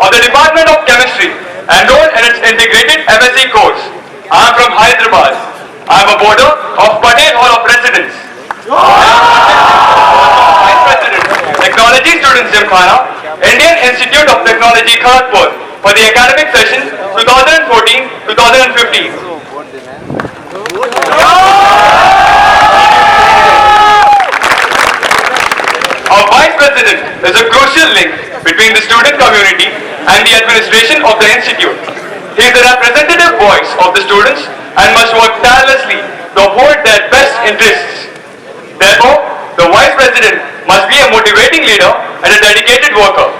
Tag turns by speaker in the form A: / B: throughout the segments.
A: of the Department of Chemistry, enrolled in its integrated MSc course. I am from Hyderabad. I am a boarder of Patel Hall of Residence. Vice President, Technology Students Gymkhana, Indian Institute of Technology, Kharagpur, for the academic session 2014-2015. Our Vice President is a crucial link between the student community and the administration of the institute. He is the representative voice of the students and must work tirelessly to uphold their best interests. Therefore, the Vice President must be a motivating leader and a dedicated worker.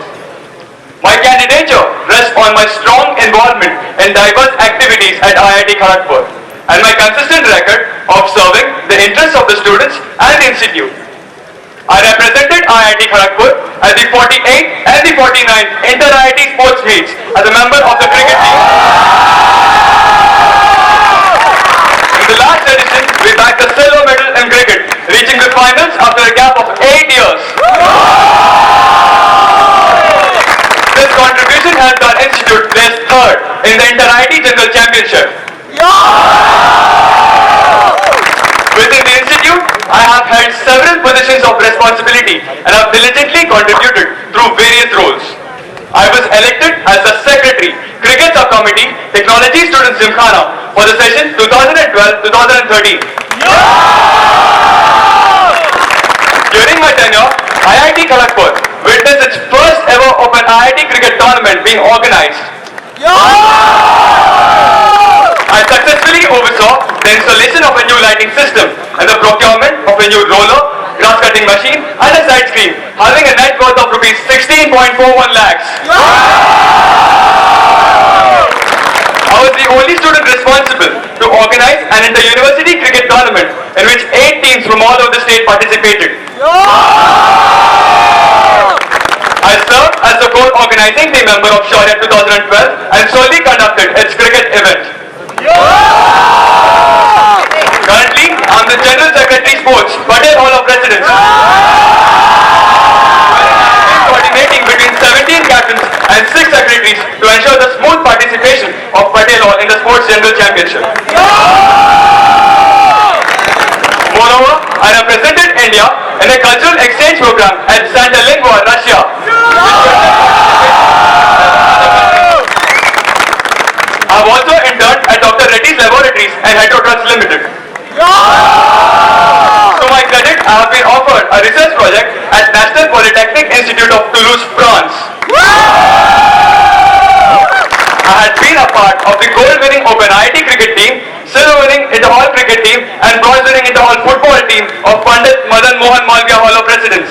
A: My candidature rests on my strong involvement in diverse activities at IIT Kharagpur and my consistent record of serving the interests of the students and the institute. I represented IIT Kharagpur at the 48th and the 49th Inter-IIT Sports Meets as a member of the cricket team. In the last edition, we bagged the silver medal in cricket, reaching the finals after a gap of 8 years. This contribution helped our institute place third in the Inter-IIT General Championship. Within the institute, I have held several positions of responsibility and have diligently contributed through various roles. I was elected as the Secretary, Cricket Subcommittee, Technology Students Gymkhana for the session 2012-2013. During my tenure, IIT Kharagpur witnessed its first ever Open IIT Cricket Tournament being organized. I successfully oversaw the installation of a new lighting system and the procurement of a new roller, grass cutting machine and a side screen having a net worth of rupees 16.41 lakhs. I was the only student responsible to organize an inter-university cricket tournament in which 8 teams from all over the state participated. I served as the core organizing team member of Shaurya 2012 and solely conducted its cricket event. Currently, I am the General Secretary Sports, Patel Hall of Residence. Coordinating between 17 captains and 6 secretaries to ensure the smooth participation of Patel Hall in the Sports General Championship. Moreover, I represented India in a cultural exchange program at Saint Lingua, Russia. I have also interned at Dr. Reddy's Laboratories and Heterotrans Limited. To my credit, I have been offered a research project at National Polytechnic Institute of Toulouse, France. I had been a part of the gold-winning Open IIT cricket team, silver-winning Inter-Hall cricket team, and bronze-winning Inter-Hall football team of Pandit Madan Mohan Malviya Hall of Residence.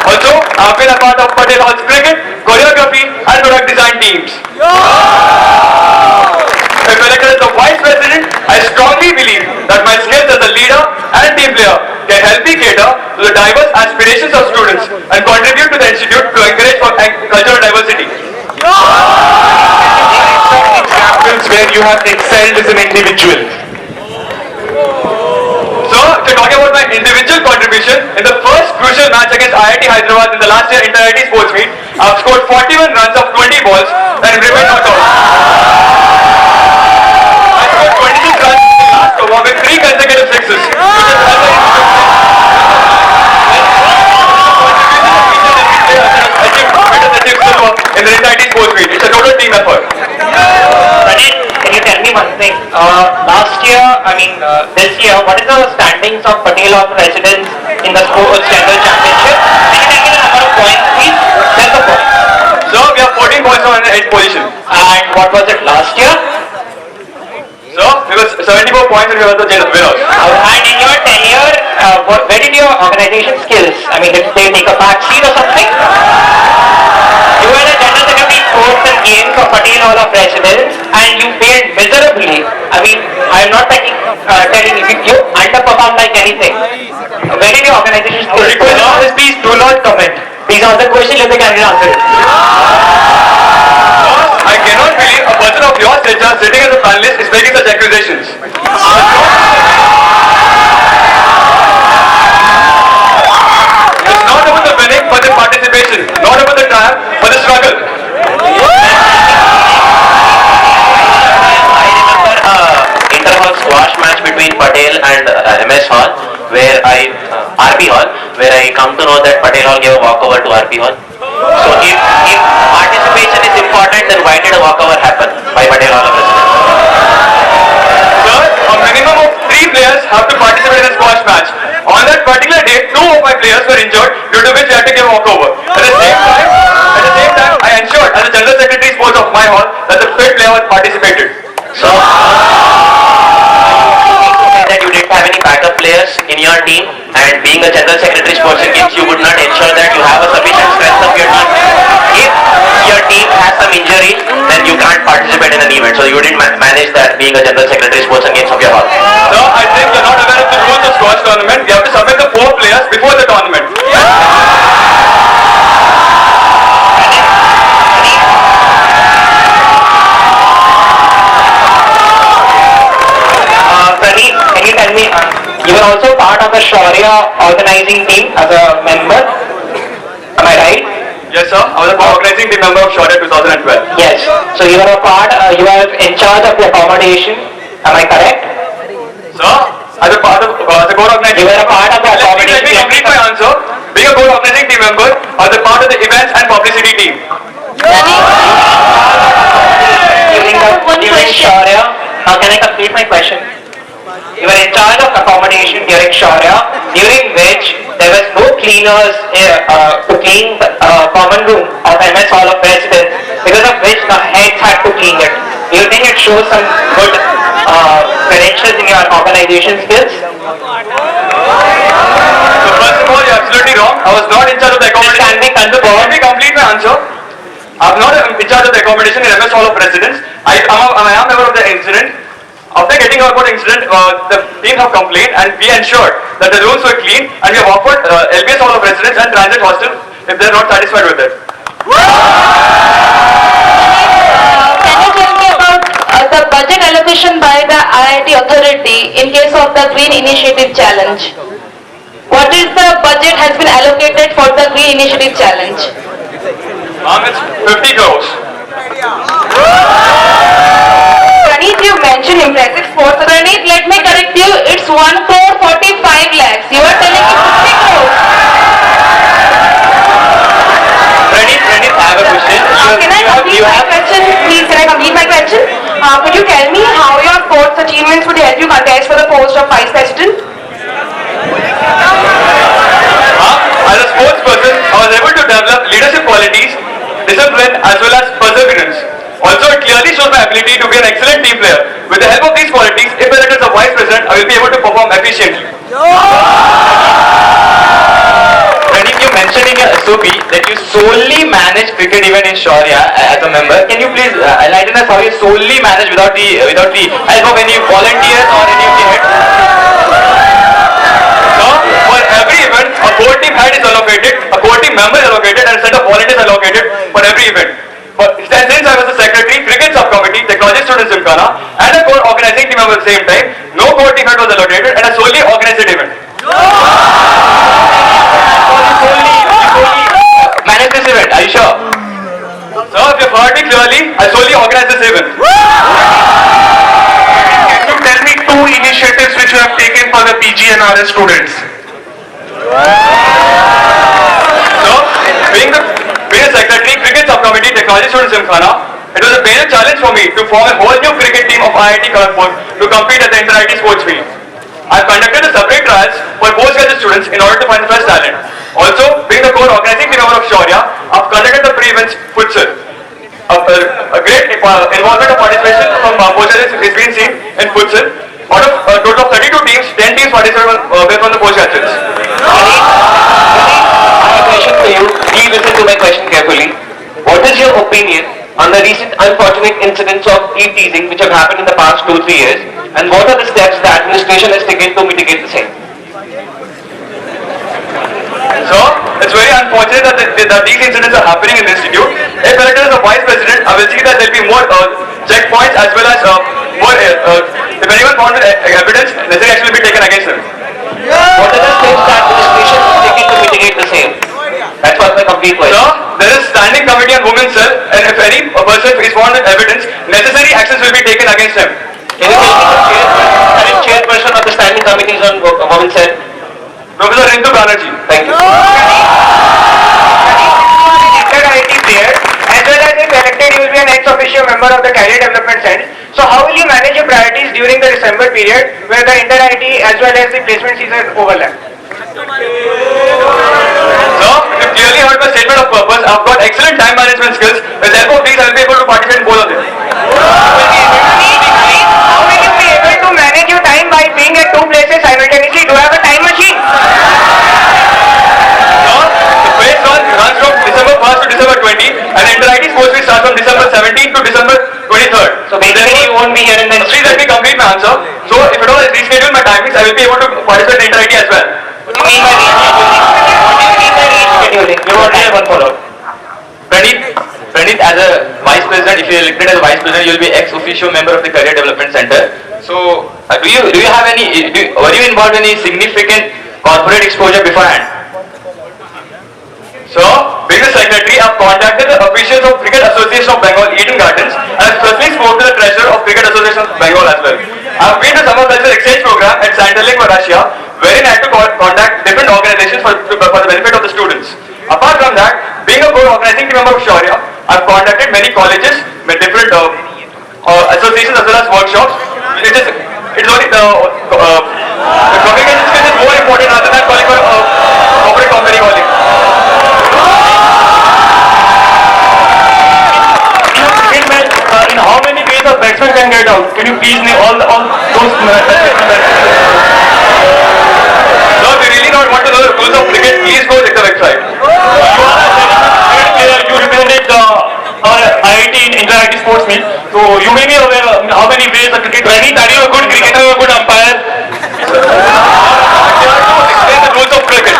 A: Also, I have been a part of Patel Hall's cricket, choreography, and product design teams. If elected as the Vice President, I strongly believe that my skills as a leader and team player can help me cater to the diverse aspirations of students and contribute to the institute to encourage for cultural diversity.
B: Examples where you have excelled as an individual.
A: So, if you're talking about my individual contribution, in the first crucial match against IIT Hyderabad in the last year Inter-IIT Sports Meet, I've scored 41 runs of 20 balls and remained not out. I scored 26 runs in the last over with 3 consecutive sixes. In the Inter-IIT Sports Meet, it's a total team effort.
C: Can you tell me one thing? This year, what is the standings of Patel Hall Residence in the Sports General Championship? Can you tell me the number of points, please? Just the points.
A: So, we have 14 points on the 8th position.
C: And what was it last year?
A: So, we were 74 points and we were the winners.
C: And in your tenure, where did your organization skills? Did they take a back seat or something? You were the General Secretary Sports and Games for Patel Hall of Residence and you failed miserably. I'm not telling you underperformed like anything. Where did your organization skills?
A: Please do not comment.
C: Please answer the question, let the candidate answer it.
A: I cannot believe a person of your stature sitting as a panelist is making such accusations. It's not about the winning but the participation, not
C: RP Hall, where I come to know that Patel Hall gave a walkover to RP Hall. So if participation is important, then why did a walkover happen by Patel Hall president?
A: Sir, a minimum of 3 players have to participate in a squash match. On that particular day, 2 of my players were injured, due to which we had to give walkover. At the same time, I ensured as the General Secretary Sports of my hall that the fit player participated.
C: So, that you didn't have any backup players in your team, and being a general secretary sports and games, you would not ensure that you have a sufficient strength of your team. If your team has some injury, then you can't participate in an event. So you didn't manage that being a general secretary sports and games of your hall.
A: Sir, I think you're not aware of the rules of squash tournament. We have to submit the 4 players before the tournament.
C: Praneeth, can you tell me, you were also part of the Shaurya organizing team as a member, am I right?
A: Yes, sir. I was a organizing team member of Shaurya 2012.
C: Yes. So you were you were in charge of the accommodation, am I correct?
A: Sir, as a part of the core organizing,
C: You were a part of the
A: let me
C: accommodation.
A: complete my answer. Being a core organizing team member, I was a part of the events and publicity team.
C: During Shaurya, can I complete my question? You were in charge of accommodation during Shaurya, during which there was no cleaners to clean the common room of MS Hall of Presidents, because of which the heads had to clean it. Do you think it shows some good credentials in your organization skills?
A: So first of all, you're absolutely wrong. I was not in charge of the accommodation.
C: Can we confirm?
A: Let me complete my answer. I'm not in charge of the accommodation in MS Hall of Presidents. I am aware of the incident. After getting about the incident, the team have complained and we ensured that the rooms were clean, and we have offered LBS Hall of Residence and Transit Hostel if they are not satisfied with it.
D: Can you tell me about the budget allocation by the IIT authority in case of the Green Initiative Challenge? What is the budget has been allocated for the Green Initiative Challenge?
A: It's 50 crores.
D: Praneeth, you mentioned impressive sports. Praneeth, let me correct you. It's 1 crore 45 lakhs. You are telling me 50 crores.
C: Praneeth, I have a question.
D: Can I complete my question? Please, can I complete my question? Could you tell me how your sports achievements would help you contest for the post of Vice President?
A: As a sports person, I was able to develop leadership qualities, discipline as well as perseverance. Also, it clearly shows my ability to be an excellent team player. With the help of these qualities, if elected as a vice president, I will be able to perform efficiently.
B: Praneeth, you mentioned in your SOP that you solely manage cricket event in Shaurya as a member. Can you please enlighten us how you solely manage without the help of any volunteers or any of the heads?
A: So, for every event, a core team head is allocated, a core team member is allocated, and a set of volunteers allocated for every event. But since I was the secretary, cricket subcommittee, technology students Gymkhana, and a core organizing team member at the same time, no core team head was allocated, and I solely organized the event.
B: Manage this event, are you sure?
A: So, if you've heard me clearly, I solely organized this event.
B: Can you tell me 2 initiatives which you have taken for the PG and RS students?
A: So, being a secretary, cricket subcommittee, technology students Gymkhana, it was a major challenge for me to form a whole new cricket team of IIT Kharagpur to compete at the inter-IIT sports meet. I have conducted a separate trials for postgraduate students in order to find the best talent. Also, being the core organizing team member of Shaurya, I have conducted the pre-events futsal. A great involvement of participation from postgraduates is being seen in futsal. Out of a total of 32 teams, 10 teams participated from the postgraduates.
C: I have a question for you. Please listen to my question carefully. What is your opinion on the recent unfortunate incidents of e-teasing which have happened in the past 2-3 years, and what are the steps the administration has taken to mitigate the same?
A: So, it's very unfortunate that these incidents are happening in the institute. If elected as a vice president, I will see that there will be more checkpoints as well as if anyone found with evidence, necessary action will be taken against them.
C: What are the steps the administration has taken to mitigate the same? That's what my complete question.
A: So, there is standing committee on women's cell, and if any person is found with evidence, necessary actions will be taken against them.
C: Can you tell me the current chairperson of the standing committees on women's cell?
A: Professor Rintu Banerjee.
B: Thank you.
C: Inter-IT player, as well as if elected, you will be an ex-officio member of the Career Development Cell. So how will you manage your priorities during the December period where the Inter-IT as well as the placement season overlap?
A: So, you clearly heard my statement of purpose. I've got excellent time management skills. With the help of these, I will be able to participate in both of them.
C: How will you be able to manage your time by being at two places simultaneously? Do you have a time machine?
A: So, the phase one runs from December 1st to December 20, and the Inter-IT Sports Week starts from December 17th to December 23rd.
C: So basically you won't be here in the
A: Please let me complete my answer. So, if at all I reschedule my timings, I will be able to participate in Inter-IT as well.
C: What do you mean by rescheduling? You won't have one follow.
B: Pranit, as a vice president, if you are elected as a vice president, you will be ex officio member of the Career Development Center. So, do you have any? Were you involved in any significant corporate exposure beforehand?
A: So, being the secretary, I've contacted the officials of Cricket Association of Bengal, Eden Gardens, and I've personally spoke to the treasurer of Cricket Association of Bengal as well. I've been to Summer Culture Exchange program at Sanderling, Russia, wherein I had to contact different organizations for the benefit of the students. Apart from that, being a core organizing team member of Shaurya, I've contacted many colleges with different associations as well as workshops. It's only the communication skills is more important rather than calling for corporate company calling.
E: In how many ways a batsman can get out? Can you please name all those
A: So if you really don't want to know the rules of cricket, please go check the website.
E: You represented our IIT in Inter-IT Sports Meet. So you may be aware of how many ways a cricket. Any that you a good cricketer, a good umpire.
A: You have to explain the rules of cricket.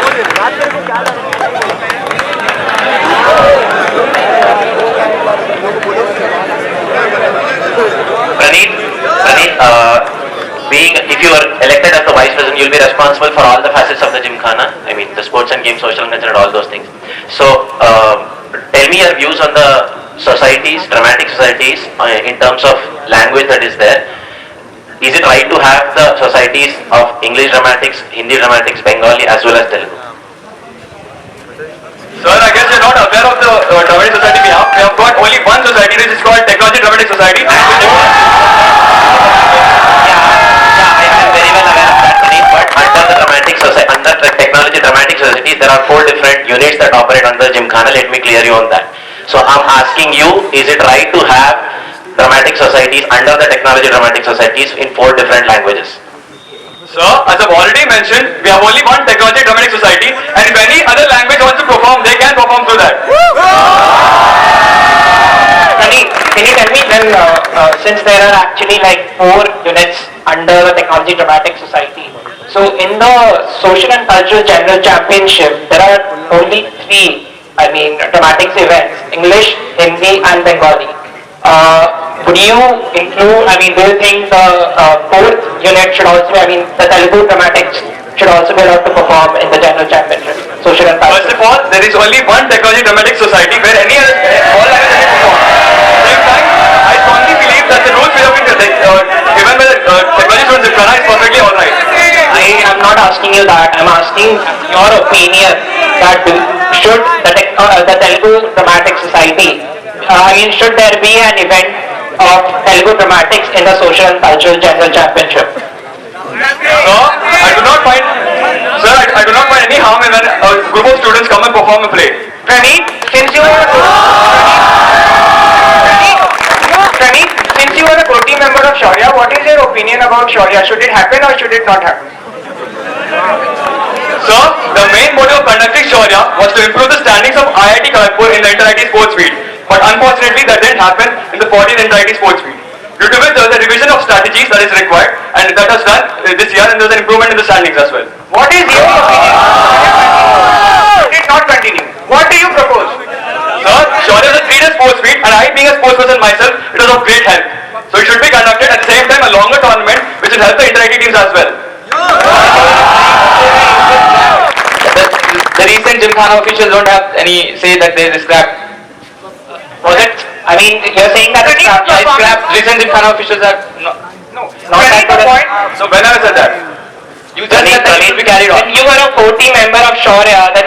B: Pranit, if you are elected as the vice president, you'll be responsible for all the facets of the Gymkhana. I mean, the sports and games, social culture, and all those things. So, tell me your views on the societies, dramatic societies, in terms of language that is there. Is it right to have the societies of English dramatics, Hindi dramatics, Bengali, as well as Telugu?
A: Sir, I guess you're not aware of the dramatic society we have. We have got only one society which is called Technology Dramatic Society.
B: I am very well aware of that, Pranit, but under the Technology Dramatic Societies, there are 4 different units that operate under Gymkhana. Let me clear you on that. So I'm asking you, is it right to have dramatic societies under the Technology Dramatic Societies in 4 different languages?
A: Sir, as I've already mentioned, we have only one Technology Dramatic Society, and if any other language wants to perform, they can perform through that.
C: Sunny, can you tell me then, since there are actually like 4 units under the Technology Dramatic Society, so in the Social and Cultural General Championship, there are only 3, dramatics events, English, Hindi and Bengali. Would you include, do you think the 4th unit should also be, the Telugu dramatics should also be allowed to perform in the General Championship, Social and Cultural?
A: First of all, there is only one Technology Dramatic Society where all languages can perform. Same time, I strongly believe that the rules we have been given by the technology students in Prana is perfectly alright.
C: I am not asking you that. I am asking your opinion that should the Telugu Dramatic Society, should there be an event of Telugu dramatics in the Social and Cultural General Championship?
A: I do not find any harm in when a group of students come and perform a play.
C: Pranit, since you are a core team member of Shaurya, what is your opinion about Shaurya? Should it happen or should it not happen?
A: Sir, the main motive of conducting Shaurya was to improve the standings of IIT Kharagpur in the Inter-IT Sports Meet. But unfortunately, that didn't happen in the 14th Inter-IT Sports Meet. Due to which there was a revision of strategies that is required, and that was done this year, and there was an improvement in the standings as well.
C: What is your opinion? Should it not continue? What do you propose?
A: Sir, Shaurya is a 3-day sports meet, and I being a sportsperson myself, it was of great help. So it should be conducted at the same time a longer tournament, which will help the Inter-IT teams as well.
B: The recent Gymkhana officials don't have any say that they scrapped.
C: Was it? You're saying that it's
B: Scrapped. Recent Gymkhana officials are not
C: not that
B: the
C: point.
A: So when I said that?
B: You just said that it should be carried on.
C: When you were a core team member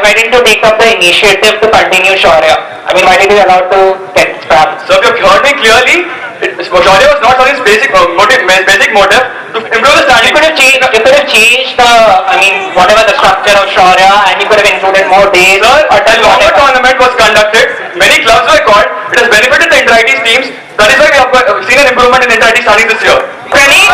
C: why didn't you take up the initiative to continue Shaurya? I mean, why did you allow to get scrapped?
A: So if you heard me clearly, Shaurya was not for his basic motive to improve the standing.
C: You could have changed the, I mean, whatever the structure of Shaurya, and you could have included more days.
A: Sir,
C: or
A: a longer tournament was conducted, many clubs were called, it has benefited the inter-ITs teams, that is why we have seen an improvement in inter-IT standing this year.
C: Praneeth,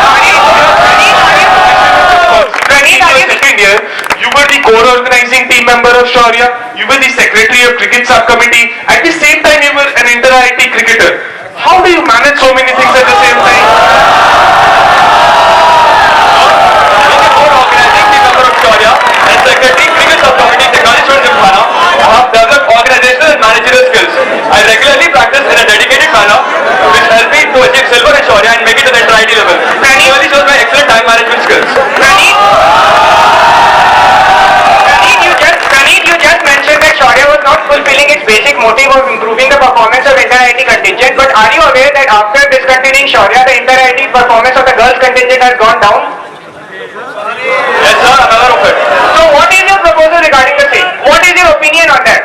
E: Second year, you were the core organizing team member of Shaurya, you were the secretary of cricket subcommittee, at the same time you were an inter-IT cricketer. How do you manage so many things at the same time?
A: Being a core organizing team member of Shaurya and secretary cricket subcommittee technology students in Ghana, I have developed organizational and managerial skills. I regularly practice in a dedicated manner, which helped me to achieve silver in Shaurya and make it to the inter-IT level. It clearly shows my excellent time management skills.
C: Praneeth, you just mentioned that Shaurya was not fulfilling its basic motive of improving the performance of inter-IT contingent, but are you aware that after discontinuing Shaurya, the inter-IT performance of the girls contingent has gone down?
A: Yes sir, I'm aware of it.
C: So what is your proposal regarding the same? What is your opinion on that?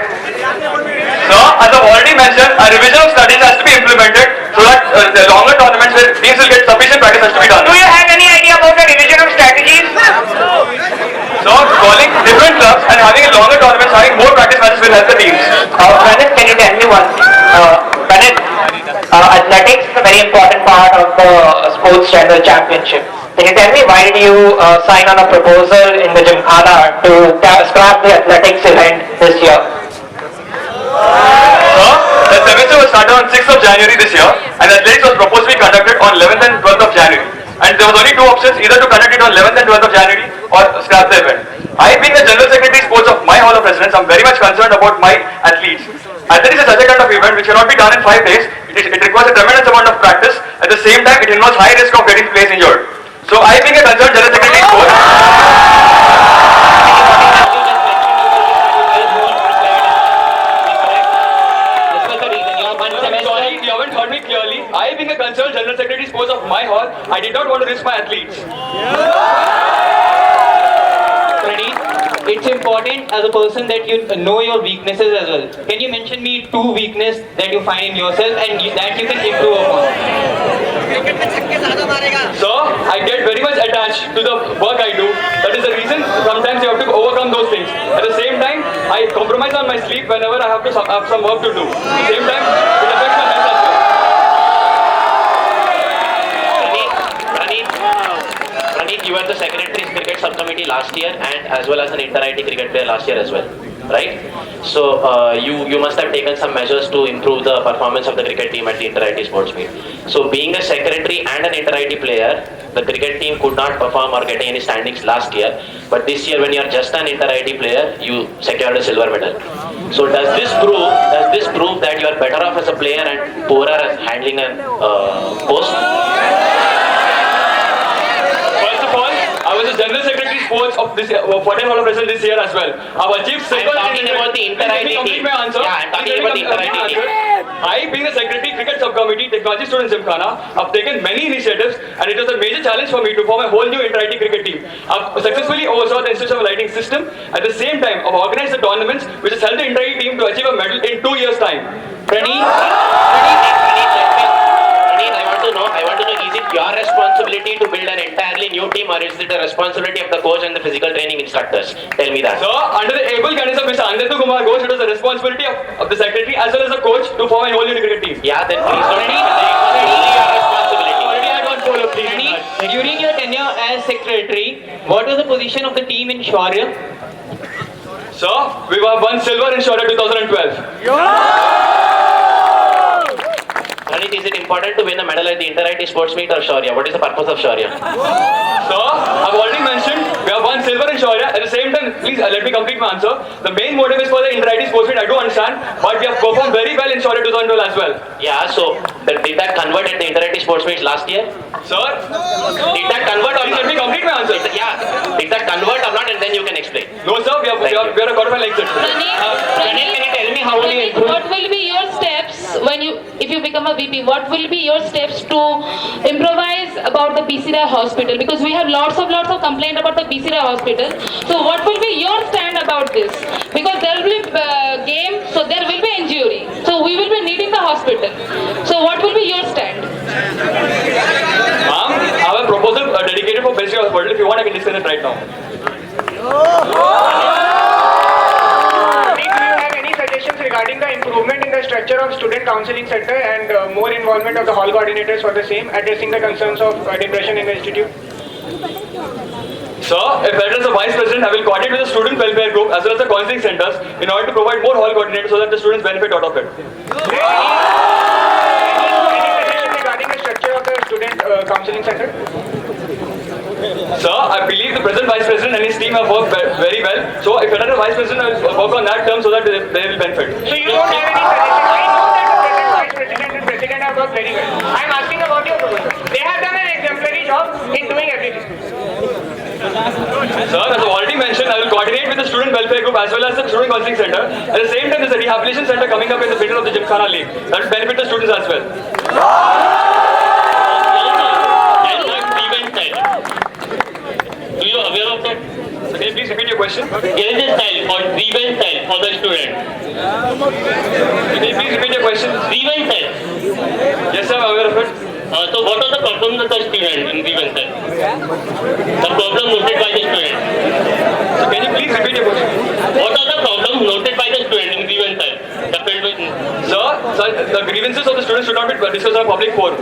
A: Sir, as I've already mentioned, a revision of studies has to be implemented so that the longer tournaments where teams will get sufficient practice has to be done.
C: Do you have any idea about the revision of strategies?
A: So, calling different clubs and having a longer tournaments, having more practice matches will help the teams.
C: Praneeth, can you tell me one? Praneeth, athletics is a very important part of the sports general championship. Can you tell me why did you sign on a proposal in the Gymkhana to scrap the athletics event this year?
A: Sir, the semester was started on 6th of January this year and the athletics was proposed to be conducted on 11th and 12th of January. And there was only two options, either to conduct it on 11th and 12th of January or scrap the event. I, being the General Secretary Sports of my Hall of Presidents, I'm very much concerned about my athletes. Athletics is such a kind of event which cannot be done in 5 days. It requires a tremendous amount of practice. At the same time, it involves high risk of getting players injured. So I, being a concerned General Secretary Sports, sorry, you haven't heard me clearly. I, being a concerned General Secretary Sports of my hall, I did not want to risk my athletes.
F: Praneeth, it's important as a person that you know your weaknesses as well. Can you mention me 2 weaknesses that you find in yourself and that you can improve upon?
A: So, I get very much attached to the work I do. That is the reason sometimes you have to overcome those things. At the same time, I compromise on my sleep whenever I have to have some work to do. At the same time, it affects my health as well.
G: Praneeth, you were the Secretary's Cricket Subcommittee last year and as well as an inter-IT cricket player last year as well, right? So you must have taken some measures to improve the performance of the cricket team at the inter-IT sports meet. So being a secretary and an inter-IT player, the cricket team could not perform or get any standings last year. But this year, when you are just an inter-IT player, you secured a silver medal. So does this prove that you are better off as a player and poorer at handling a post?
A: First of all, I was the General Secretary Sports of this year, Hall of President this year as well. I've achieved silver.
G: I'm talking about the inter-IT team.
A: My answer.
G: Yeah, I'm talking about the inter-IT team.
A: I, being the Secretary Cricket Subcommittee, Technology Students Gymkhana, I've taken many initiatives and it was a major challenge for me to form a whole new inter-IT cricket team. I've successfully oversaw the installation of a lighting system. At the same time, I've organized the tournaments which has helped the inter-IT team to achieve a medal in 2 years' time.
G: Praneeth, I want to know, is it your responsibility to build an entirely new team or is it the responsibility of the coach and the physical training instructors? Tell me that.
A: So, under the able guidance of Mr. Anandu Kumar Ghosh, it was the responsibility of the secretary as well as the coach to form a whole new cricket team.
G: Yeah, then please don't make it only your responsibility.
A: Already I got follow, please.
F: Praneeth, during your tenure as secretary, what was the position of the team in Shaurya?
A: So, we won silver in Shaurya 2012.
G: Praneeth, is it important to win a medal at the inter-IT sports meet or Shaurya? What is the purpose of Shaurya?
A: So, I've already mentioned, we have won silver in Shaurya. At the same time, please let me complete my answer. The main motive is for the inter-IT sports meet, I do understand, but we have performed very well in Shaurya 2012 as well.
G: Yeah, so did that convert at the inter-IT sports meet last year?
A: Sir?
G: Did that convert or
A: Please
G: not?
A: let me complete my answer.
G: Yeah, did that convert or not and then you can explain.
A: No sir, we are a quarterfinal exit.
G: Praneeth, can you tell me how will you improve?
D: What will be your steps when if you become a VP? What will be your steps to improvise about the BC Rai hospital? Because we have lots of complaint about the BC Rai hospital. So what will be your stand about this? Because
A: Ministry of World. If you want, I can discuss it right now.
C: Do you have any suggestions regarding the improvement in the structure of student counseling center and more involvement of the hall coordinators for the same, addressing the concerns of depression in the institute?
A: Sir, if as the Vice President, I will coordinate with the student welfare group as well as the counseling centers in order to provide more hall coordinators so that the students benefit out of it.
C: Any suggestion regarding the structure of the student counseling center?
A: Sir, I believe the present Vice President and his team have worked very well. So if another Vice President will work on that term so that they will benefit.
C: So you don't have any suggestions? I know that the present Vice President and President have worked very well. I am asking about your proposal. They have done an exemplary job in doing everything.
A: Sir, as I already mentioned, I will coordinate with the student welfare group as well as the student counseling center. At the same time, there's a rehabilitation center coming up in the middle of the Gymkhana Lake. That will benefit the students as well.
H: Do you aware of that?
A: So can you please repeat your question?
H: There is a style called grievance style for the student.
A: Can you please repeat your question?
H: Grievance style.
A: Yes, sir, I'm aware of it.
H: So what are the problems of the student in grievance style? The problem noted by the student.
A: So can you please repeat your question?
H: What are the problems noted by the student in grievance style? The field with
A: Sir, the grievances of the students should not be discussed on a public forum.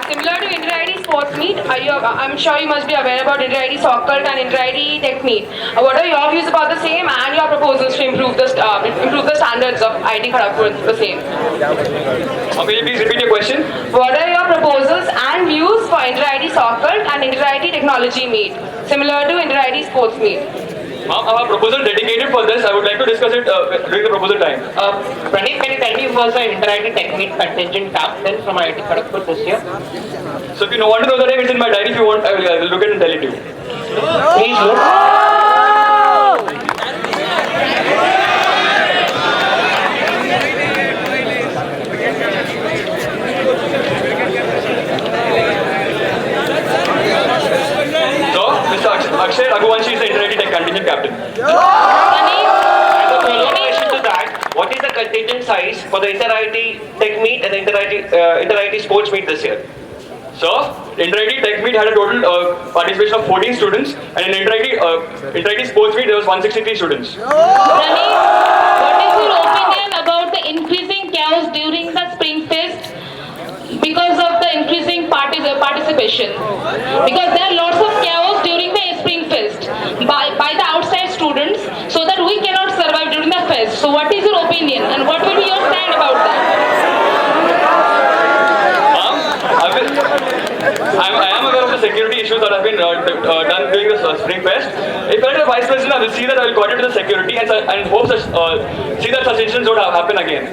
D: Similar to inter-ID sports meet, I'm sure you must be aware about inter-ID soccer and inter-ID tech meet. What are your views about the same and your proposals to improve the standards of IT Kharagpur the same?
A: Can you please repeat your question?
D: What are your proposals and views for inter-ID soccer and inter-ID technology meet, similar to inter-ID sports meet?
A: Ma'am, I have a proposal dedicated for this. I would like to discuss it during the proposal time.
C: Praneeth, can you tell me who was the inter-ID tech meet contingent captain from IIT Kharagpur this year?
A: So if you want to know the name, it's in my diary. If you want, I will look at it and tell it to you.
C: Please look.
A: So, Mr. Akshay Raghuvanshi is the inter-ID tech contingent captain.
C: And a follow-up question to that, what is the contingent size for the inter-IT tech meet and the inter-IT sports meet this year?
A: So, inter-ID tech meet had a total participation of 14 students, and in inter-ID sports meet there was 163 students.
I: Praneeth, what is your opinion about the increasing chaos during the Spring Fest because of the increasing participation? Because there are lots of chaos during the Spring Fest by the outside students, so that we cannot survive during the fest. So what is your opinion and what will be your stand about that?
A: I am aware of the security issues that have been done during the Spring Fest. If I am the Vice President, I will see that I will coordinate with the security and hope that see that such incidents don't happen again.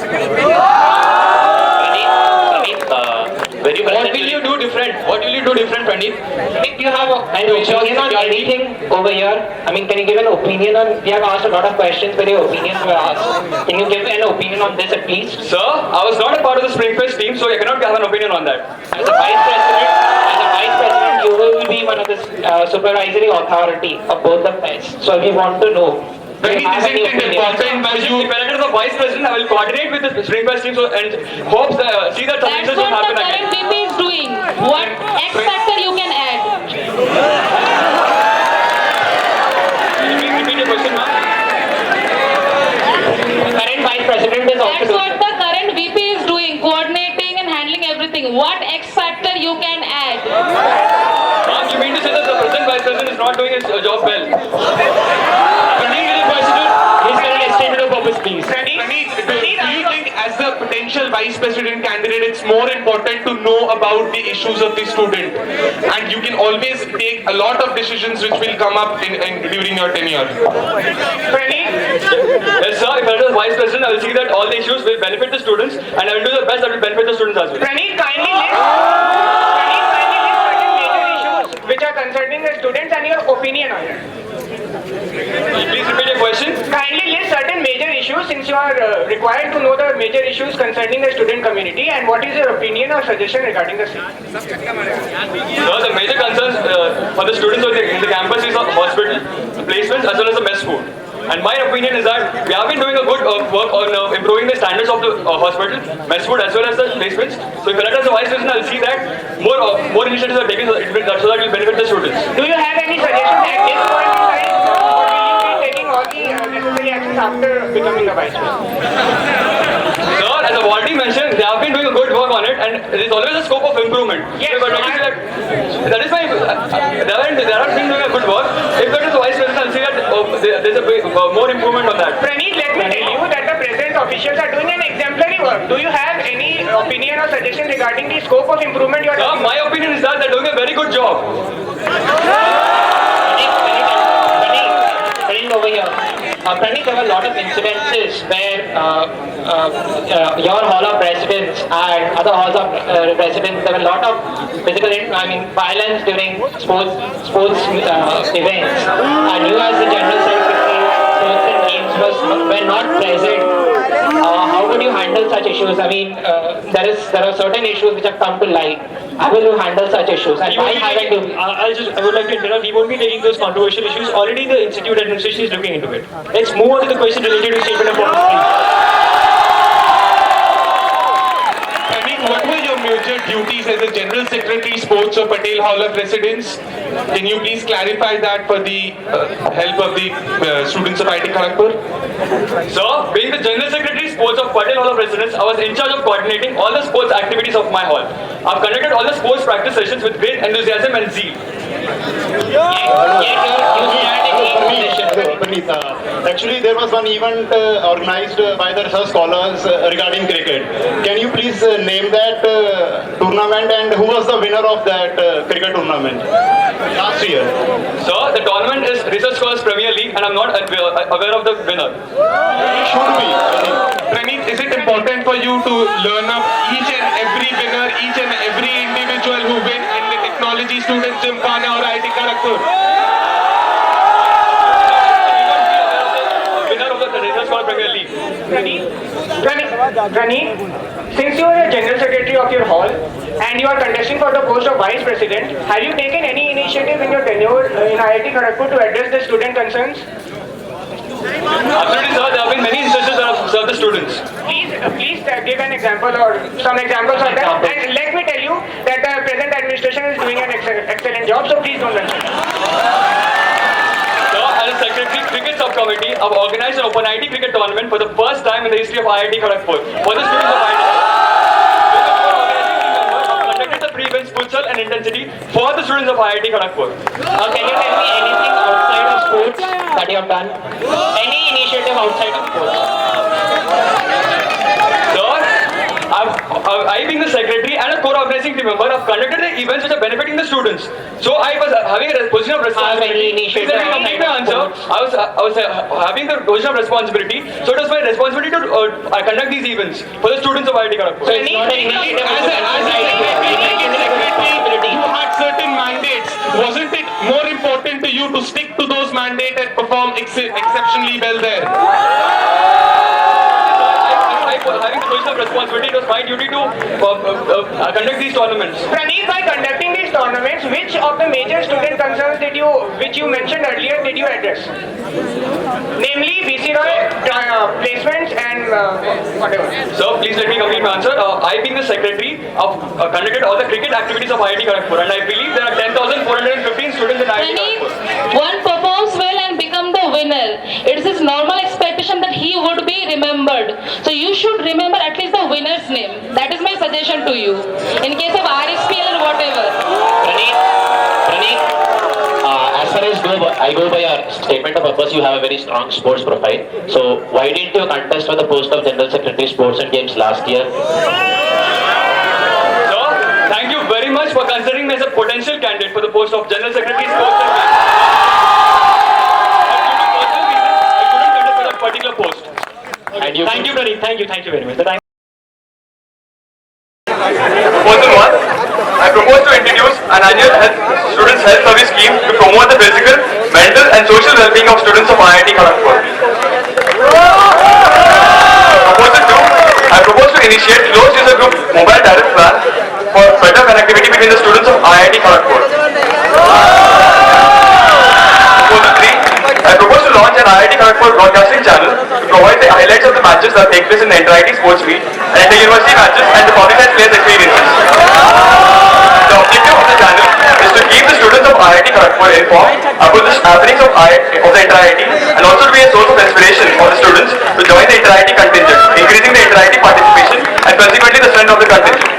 A: What will you do different? What will you do different, Praneeth?
C: If you have an opinion on anything over here, I mean, can you give an opinion on, we have asked a lot of questions where your opinions were asked. Can you give an opinion on this at least?
A: Sir, I was not a part of the Spring Fest team, so I cannot have an opinion on that.
C: As a Vice President, you will be one of the supervisory authority of both the fests. So we want to know.
A: If I am the Vice President, I will coordinate with the Spring Fest team and hope see that some
I: That's
A: incidents don't
I: what
A: happen
I: the
A: again.
I: current VP is doing. What X factor you can add?
A: Can you please repeat your question, ma'am?
C: Current Vice President is also
I: That's
C: doing.
I: what the current VP is doing, coordinating and handling everything. What X factor you can add?
A: Ma'am, you mean to say that the present Vice President is not doing his job well?
E: Do you think as the potential Vice President candidate, it's more important to know about the issues of the student, and you can always take a lot of decisions which will come up during your tenure?
A: Yes, sir. If I am the Vice President, I will see that all the issues will benefit the students, and I will do the best that will benefit the students as well.
C: Praneeth, kindly list certain major issues which are concerning the students and your opinion on it.
A: Please repeat your question.
C: Kindly list certain major issues since you are required to know the major issues concerning the student community, and what is your opinion or suggestion regarding the same?
A: Sir, the major concerns for the students in the campus is hospital placements as well as the mess food. And my opinion is that we have been doing a good work on improving the standards of the hospital, mess food as well as the placements. So if elected as a vice president, I'll see that more initiatives are taken so that it will benefit the students.
C: Do you have any suggestions at this point in time? Or will you be taking all the necessary actions after becoming a vice president?
A: Sir, as I've already mentioned, they have been doing a good work on it, and there is always a scope of improvement.
C: Yes,
A: But that is why they have been doing a good work. If that is the vice president, I'll see that there's more improvement on that.
C: Praneeth, let me tell you that the present officials are doing an exemplary work. Do you have any opinion or suggestion regarding the scope of improvement you are
A: Sir,
C: talking
A: my opinion is that they're doing a very good job.
C: Praneeth, over here. Praneeth, there were a lot of incidences where your hall of residence and other halls of residence, there were a lot of violence during sports events. And you as the general secretary, sports and games were not present. How would you handle such issues? I mean, there are certain issues which have come to light. How will you handle such issues? And why haven't you?
F: I would like to interrupt. We won't be taking those controversial issues. Already the institute administration is looking into it. Let's move on to the question related to statement of policy.
E: What were your major duties as a General Secretary, Sports of Patel Hall of Residence? Can you please clarify that for the help of the students of IIT Kharagpur?
A: Sir, being the General Secretary, Sports of Patel Hall of Residence, I was in charge of coordinating all the sports activities of my hall. I've conducted all the sports practice sessions with great enthusiasm and zeal.
J: Actually, there was one event organized by the research scholars regarding cricket. Can you please name that tournament and who was the winner of that cricket tournament last year?
A: Sir, the tournament is Research Scholars Premier League and I'm not aware of the winner.
J: It should be, I think.
E: Praneeth, is it important for you to learn up each and every winner, each and every individual who win in the technology students Gymkhana or IIT Kharagpur?
A: Winner of the Research Scholars Premier League.
C: Praneeth, since you are the General Secretary of your hall and you are contesting for the post of Vice President, have you taken any initiative in your tenure in IIT Kharagpur to address the student concerns?
A: Absolutely, sir. There have been many instances that have served the students.
C: Please give an example or some examples of that. And let me tell you that the present administration is doing an excellent job, so please don't mention it.
A: Sir, as a secretary, cricket subcommittee, I've organized an Open IIT cricket tournament for the first time in the history of IIT Kharagpur for the students of IIT. I've conducted the pre-events futsal and intensity for the students of IIT Kharagpur.
C: Can you tell me anything outside of sports that you have done? Any initiative outside of sports?
A: Sir, I being the secretary and a core organizing team member, I've conducted the events which are benefiting the students. So I was having a position of responsibility. Please let me complete my answer. I was having the position of responsibility. So it was my responsibility to conduct these events for the students of IIT Kharagpur.
E: So as a secretary, you had certain mandates. Wasn't it more important to you to stick to those mandates and perform exceptionally well there?
A: Having the position of responsibility, it was my duty to conduct these tournaments.
C: Praneeth, by conducting these tournaments, which of the major student concerns which you mentioned earlier, did you address? Namely, VC Roy, placements and whatever.
A: So please let me complete my answer. I being the secretary, I've conducted all the cricket activities of IIT Kharagpur and I believe there are 10,415 students in IIT Kharagpur.
I: One performs well and become the winner. It is his normal expectation that he would be remembered. So you should remember at least the winner's name. That is my suggestion to you. In case of RSPL or whatever.
G: Praneeth, as far as I go by your statement of purpose, you have a very strong sports profile. So why didn't you contest for the post of General Secretary Sports and Games last year?
A: So, thank you very much for considering me as a potential candidate for the post of General Secretary Sports and Games. But due to personal reasons, I couldn't contest for that particular post.
F: Thank you, Praneeth. Thank you very much.
A: Proposal 1. I propose to introduce an annual students' health service scheme to promote the physical, mental and social well-being of students of IIT Kharagpur. Proposal 2. I propose to initiate closed user group mobile tariff plan for better connectivity between the students of IIT Kharagpur. Proposal 3. I propose to launch an IIT Kharagpur that take place in the inter-IT sports meet and inter-university matches and the publicized players' experiences. The objective of the channel is to keep the students of IIT Kharagpur informed about the happenings of the inter-IT and also to be a source of inspiration for the students to join the inter-IT contingent, increasing the inter-IT participation and consequently the strength of the contingent.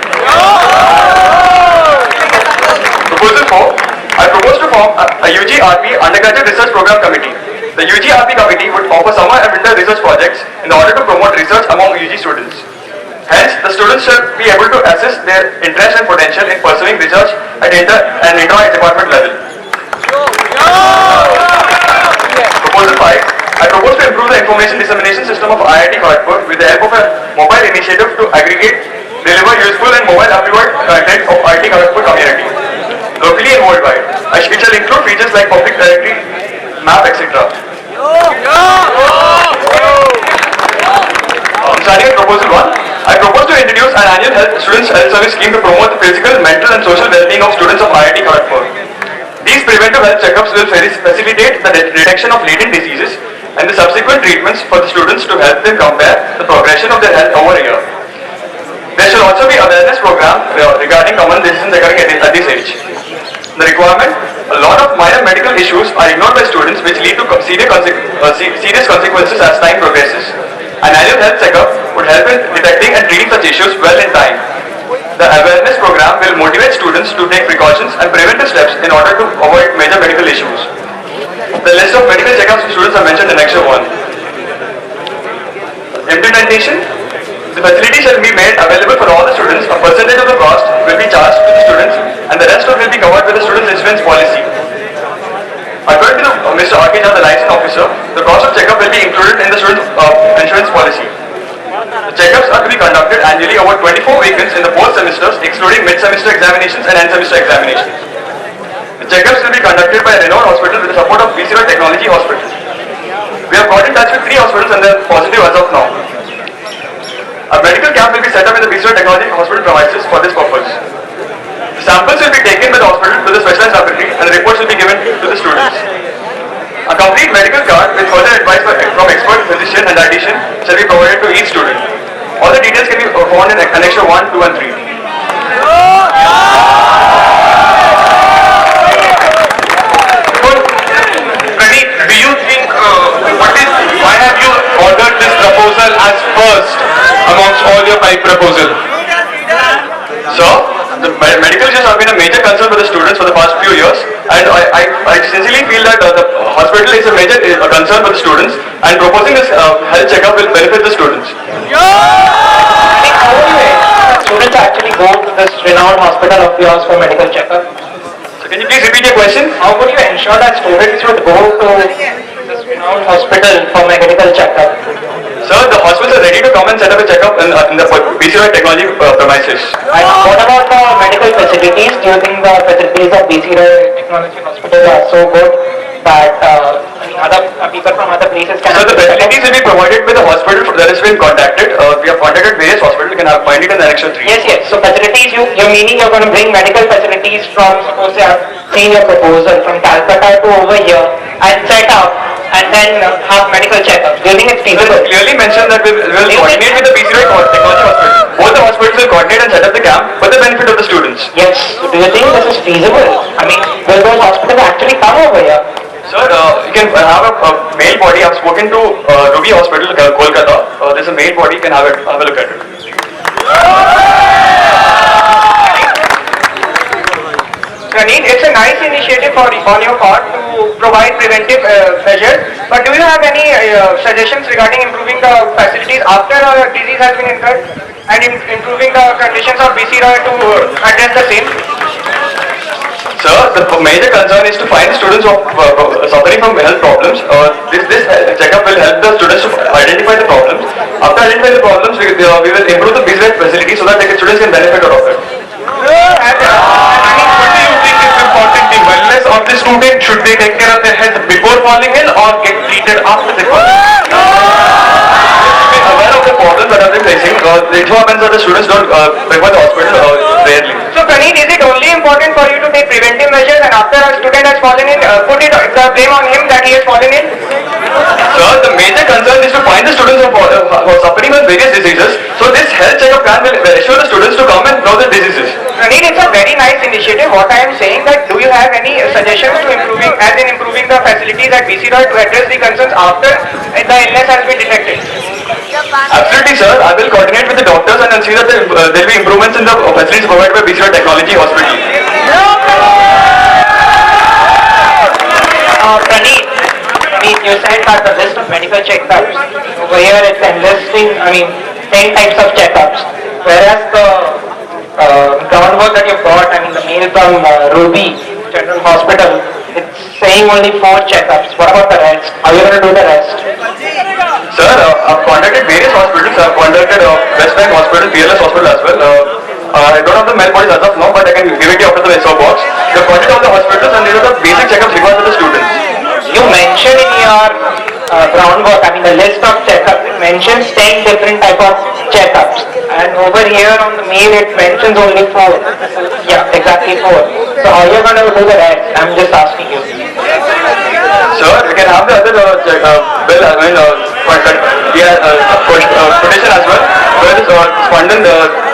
A: Proposal 4. I propose to form a UGRP Undergraduate Research Program Committee. The UGRP committee would offer summer and winter research projects in order to promote research among UG students. Hence, the students should be able to assess their interest and potential in pursuing research at inter department level. Proposal 5. I propose to improve the information dissemination system of IIT Kharagpur with the help of a mobile initiative to aggregate, deliver useful and mobile applied content of IIT Kharagpur community, locally and worldwide. It shall include features like public directory, map, etc. Starting with proposal 1, I propose to introduce an annual students' health service scheme to promote the physical, mental and social well-being of students of IIT Kharagpur. These preventive health checkups will facilitate the detection of latent diseases and the subsequent treatments for the students to help them compare the progression of their health over a year. There should also be awareness program regarding common diseases occurring at this age. The requirement: a lot of minor medical issues are ignored by students which lead to serious consequences as time progresses. An annual health checkup would help in detecting and treating such issues well in time. The awareness program will motivate students to take precautions and preventive steps in order to avoid major medical issues. The list of medical checkups for students are mentioned in Annexure 1. Implementation: the facility shall be made available for all the students. A percentage of the cost will be charged to the students and the rest will be covered with the student's insurance policy. According to Mr. R.K. Jha, the licensed officer, the cost of checkup will be included in the student's insurance policy. The checkups are to be conducted annually over 24 weekends in the 4 semesters, excluding mid-semester examinations and end-semester examinations. The checkups will be conducted by a renowned hospital with the support of BCRA Technology Hospital. We have got in touch with 3 hospitals and they are positive as of now. A medical camp will be set up in the BCRA Technology Hospital premises for this purpose. The samples will be taken by the hospital to the specialized laboratory and the reports will be given to the students. A complete medical card with further advice from expert physician and dietitian shall be provided to each student. All the details can be found in Annexure 1, 2 and 3.
E: Praneeth, do you think, why have you ordered this proposal as first amongst all your 5 proposals?
A: So, the medical issues have been a major concern for the students for the past few years, and I sincerely feel that the hospital is a major concern for the students, and proposing this health checkup will benefit the students.
C: How would you students actually go to this renowned hospital of yours for medical checkup?
A: So, can you please repeat your question?
C: How would you ensure that students would go to this renowned hospital for medical checkup?
A: Sir, the hospitals are ready to come and set up a checkup in the BCRA Technology premises.
C: And what about the medical facilities? Do you think the facilities of BCRA Technology Hospital are so good that other people from other places can...
A: So the facilities will be provided by the hospital that has been contacted. We have contacted various hospitals. You can find it in Annexure 3.
C: Yes. So facilities, you're meaning you're going to bring medical facilities from, suppose say I've seen your proposal, from Calcutta to over here and set up and then have medical checkups. Do you think it's feasible?
A: Clearly mentioned that we will coordinate with the BCRA Technology Hospital. Both the hospitals will coordinate and set up the camp for the benefit of the students.
C: Yes. So do you think this is feasible? I mean, will those hospitals actually come over here?
A: Sir, you can have a male body. I've spoken to Ruby Hospital, Kolkata. There's a male body. You can have a look at it.
C: Praneeth, it's a nice initiative on your part to provide preventive measures, but do you have any suggestions regarding improving the facilities after a disease has been incurred and improving the conditions of BCRA to address the same?
A: Sir, the major concern is to find students who are suffering from health problems. This checkup will help the students to identify the problems. After identifying the problems, we will improve the BCRA facility so that the students can benefit out of it.
E: What do you think is important? The wellness of the student, should they take care of their health before falling ill or get treated after they fall ill?
A: Be aware of the problems that have been facing. it happens that the students don't prefer the hospital rarely.
C: So Praneeth, is it only important for you to take preventive measures and after a student has fallen in, put it the blame on him that he has fallen in?
A: Sir, the major concern is to find the students who are suffering with various diseases. So this health checkup plan will assure the students to come and know the diseases.
C: Praneeth, it's a very nice initiative. What I am saying that do you have any suggestions to improving the facilities at BC Roy to address the concerns after the illness has been detected?
A: Absolutely, sir. I will coordinate with the doctors and see that there will be improvements in the facilities provided by BC Roy Technology Hospital.
C: Praneeth, you said that the list of medical checkups over here it's enlisting, 10 types of checkups, whereas the groundwork that you brought, the mail from Ruby General Hospital, it's saying only 4 checkups. What about the rest? How are you going to do the rest?
A: Sir, I've contacted various hospitals. I've contacted West Bank Hospital, PLS Hospital as well. I don't have the mail bodies as of now, but I can give it to you after the SO box. They've contacted all the hospitals and these are the basic checkups required for the students.
C: You mentioned in your groundwork, the list of checkups, it mentions 10 different type of checkups. And over here on the mail, it mentions only 4. Yeah, exactly 4. So how are you going to do the rest? I'm just asking you.
A: Sir, you can have the other quotation as well, where it is Spandan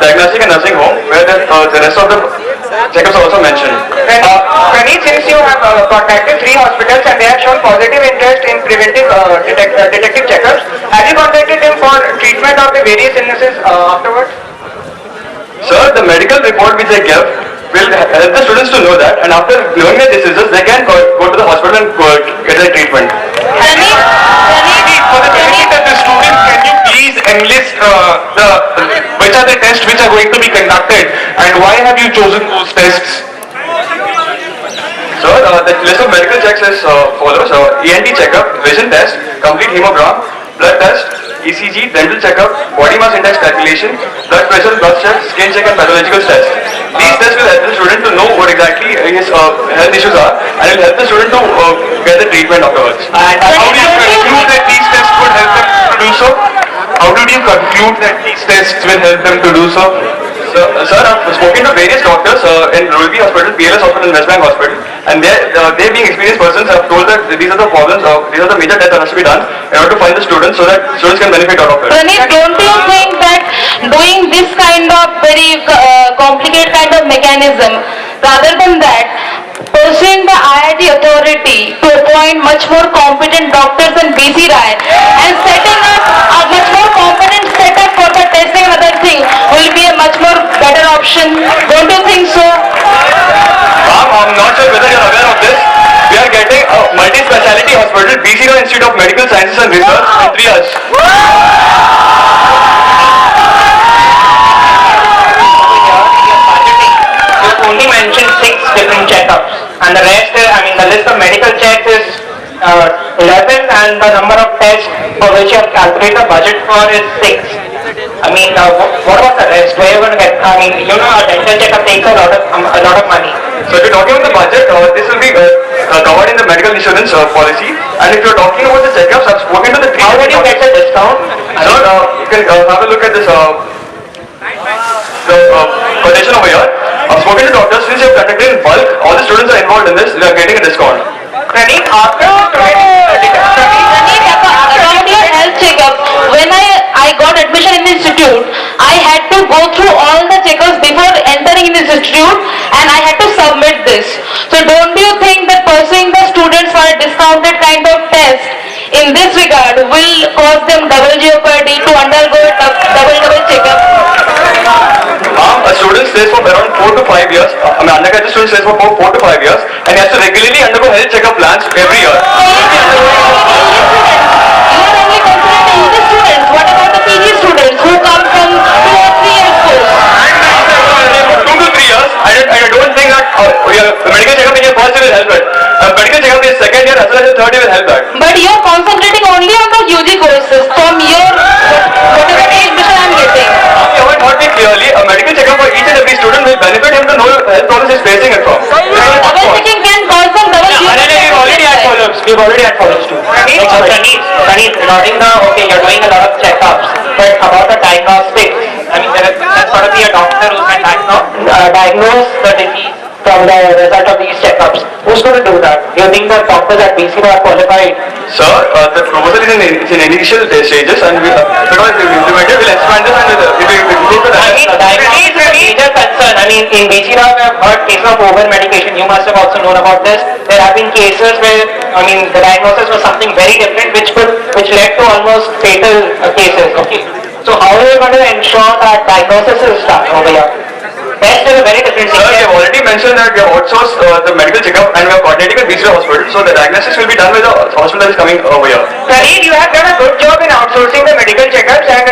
A: Diagnostic and Nursing Home, where the rest of the checkups are also mentioned.
C: Praneeth, since you have contacted 3 hospitals and they have shown positive interest in preventive detective checkups, have you contacted them for treatment of the various illnesses afterwards?
A: Sir, the medical report which I give will help the students to know that, and after knowing the diseases, they can go to the hospital and get their treatment.
E: For the benefit of the students, can you please enlist which are the tests which are going to be conducted and why have you chosen those tests?
A: Sir, the list of medical checks is follows: ENT checkup, vision test, complete hemogram, blood test, ECG, dental checkup, body mass index calculation, blood pressure, blood check, skin check and pathological tests. These tests will help the student to know what exactly his health issues are, and it will help the student to get the treatment afterwards.
E: And how do you conclude that these tests would help them to do so? How did you conclude that these tests will help them to do so?
A: Sir, I've spoken to various doctors in Ruby Hospital, PLS Hospital, and West Bank Hospital, and they being experienced persons have told that these are the problems, these are the major tests that has to be done in order to find the students so that students can benefit out of it.
D: Praneeth, don't you think that doing this kind of very complicated kind of mechanism, rather than that, pursuing the IIT authority to appoint much more competent doctors in BC Roy and setting up a much more competent setup for the testing and other thing will be a much more better option? Don't you think so?
A: I'm not sure whether you're aware of this. We are getting a multi-speciality hospital, BC Roy Institute of Medical Sciences and Research, in 3 years.
C: You only mentioned 6 different checkups, and the rest, the list of medical checks is 11, and the number of tests for which you have calculated the budget for is 6. What about the rest? Where are you going to get? A dental checkup takes a lot of money.
A: So if you're talking about the budget, this will be covered in the medical insurance policy. And if you're talking about the checkups, I've spoken to the 3.
C: How did you get the discount?
A: Sir, you can have a look at this quotation over here. I've spoken to doctors. Since you've conducted in bulk, all the students are involved in this, they are getting a discount.
C: Praneeth, after
D: About your health checkup, when I got admission in the institute, I had to go through all the checkups before entering in this institute, and I had to submit this. So don't you think that pursuing the students for a discounted kind of test in this regard will cause them double jeopardy to undergo a double checkup?
A: A student stays for around 4 to 5 years. Undergraduate student stays for 4 to 5 years, and he has to regularly undergo health checkup plans every year.
D: What about the PG students who come from 2 or 3 years course?
A: 2 to 3 years. I don't think that the medical checkup in your first year will help that. Medical checkup in your second year as well as your third year will help that.
D: But you are concentrating only on the UG courses from your whatever the admission I am getting.
A: You haven't heard me clearly. A medical checkup for each and every student will benefit him to know the health problems he's facing it from.
D: Double checking can cause them double jeopardy.
C: We've already had follow-ups too. Praneeth, regarding you're doing a lot of checkups, but about the diagnostics, I mean, there's got to be a doctor who can diagnose the disease from the result of these checkups. Who's going to do that? Do you think the doctors at BCR are qualified?
A: Sir, the proposal is in initial stages, and because we implemented, we'll expand this and we'll
C: I mean, diabetes is a major concern. I mean, in BCR we have heard cases of over medication. You must have also known about this. There have been cases where, I mean, the diagnosis was something very different, which led to almost fatal cases. Okay. So how are you going to ensure that diagnosis is done over here? Test is a very different thing.
A: Sir, we have already mentioned that we have outsourced the medical checkup and we are coordinating with BCR hospital, so the diagnosis will be done with the hospital that is coming over here.
C: Praneet, you have done a good job in outsourcing the medical checkups and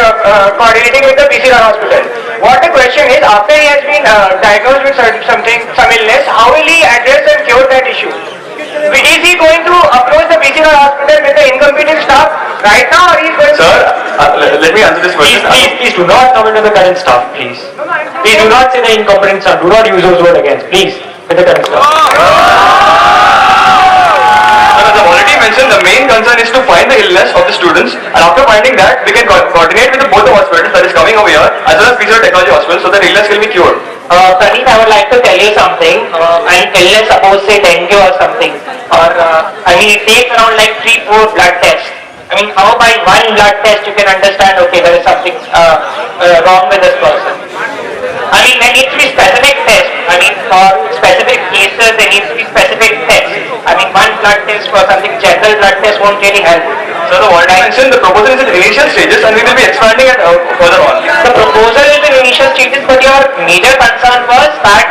C: coordinating with the BCR hospital. What the question is, after he has been diagnosed with some illness, how will he address and cure that issue? Is he going to approach the BCR hospital with the incompetent staff right now, or he is going
A: Sir, let me answer this question.
B: Please do not comment on the current staff, please. Please do not say the incompetent staff. Do not use those words again, please, with the current staff.
A: As I've already mentioned, the main concern is to find the illness of the students, and after finding that, we can coordinate with both the hospitals that is coming over here, as well as BCR Technology Hospital, so that illness will be cured.
C: Praneet, I would like to tell you something. An illness, suppose say dengue or something, or I mean, it takes around like 3-4 blood tests. I mean, how by one blood test you can understand, okay, there is something wrong with this person. I mean, there needs to be specific tests. I mean, for specific cases, there needs to be specific tests. I mean, one blood test for something general blood test won't really help.
A: So the already mentioned, the proposal is in initial stages, and we will be expanding it further on.
C: The proposal is in initial stages, but your major concern was that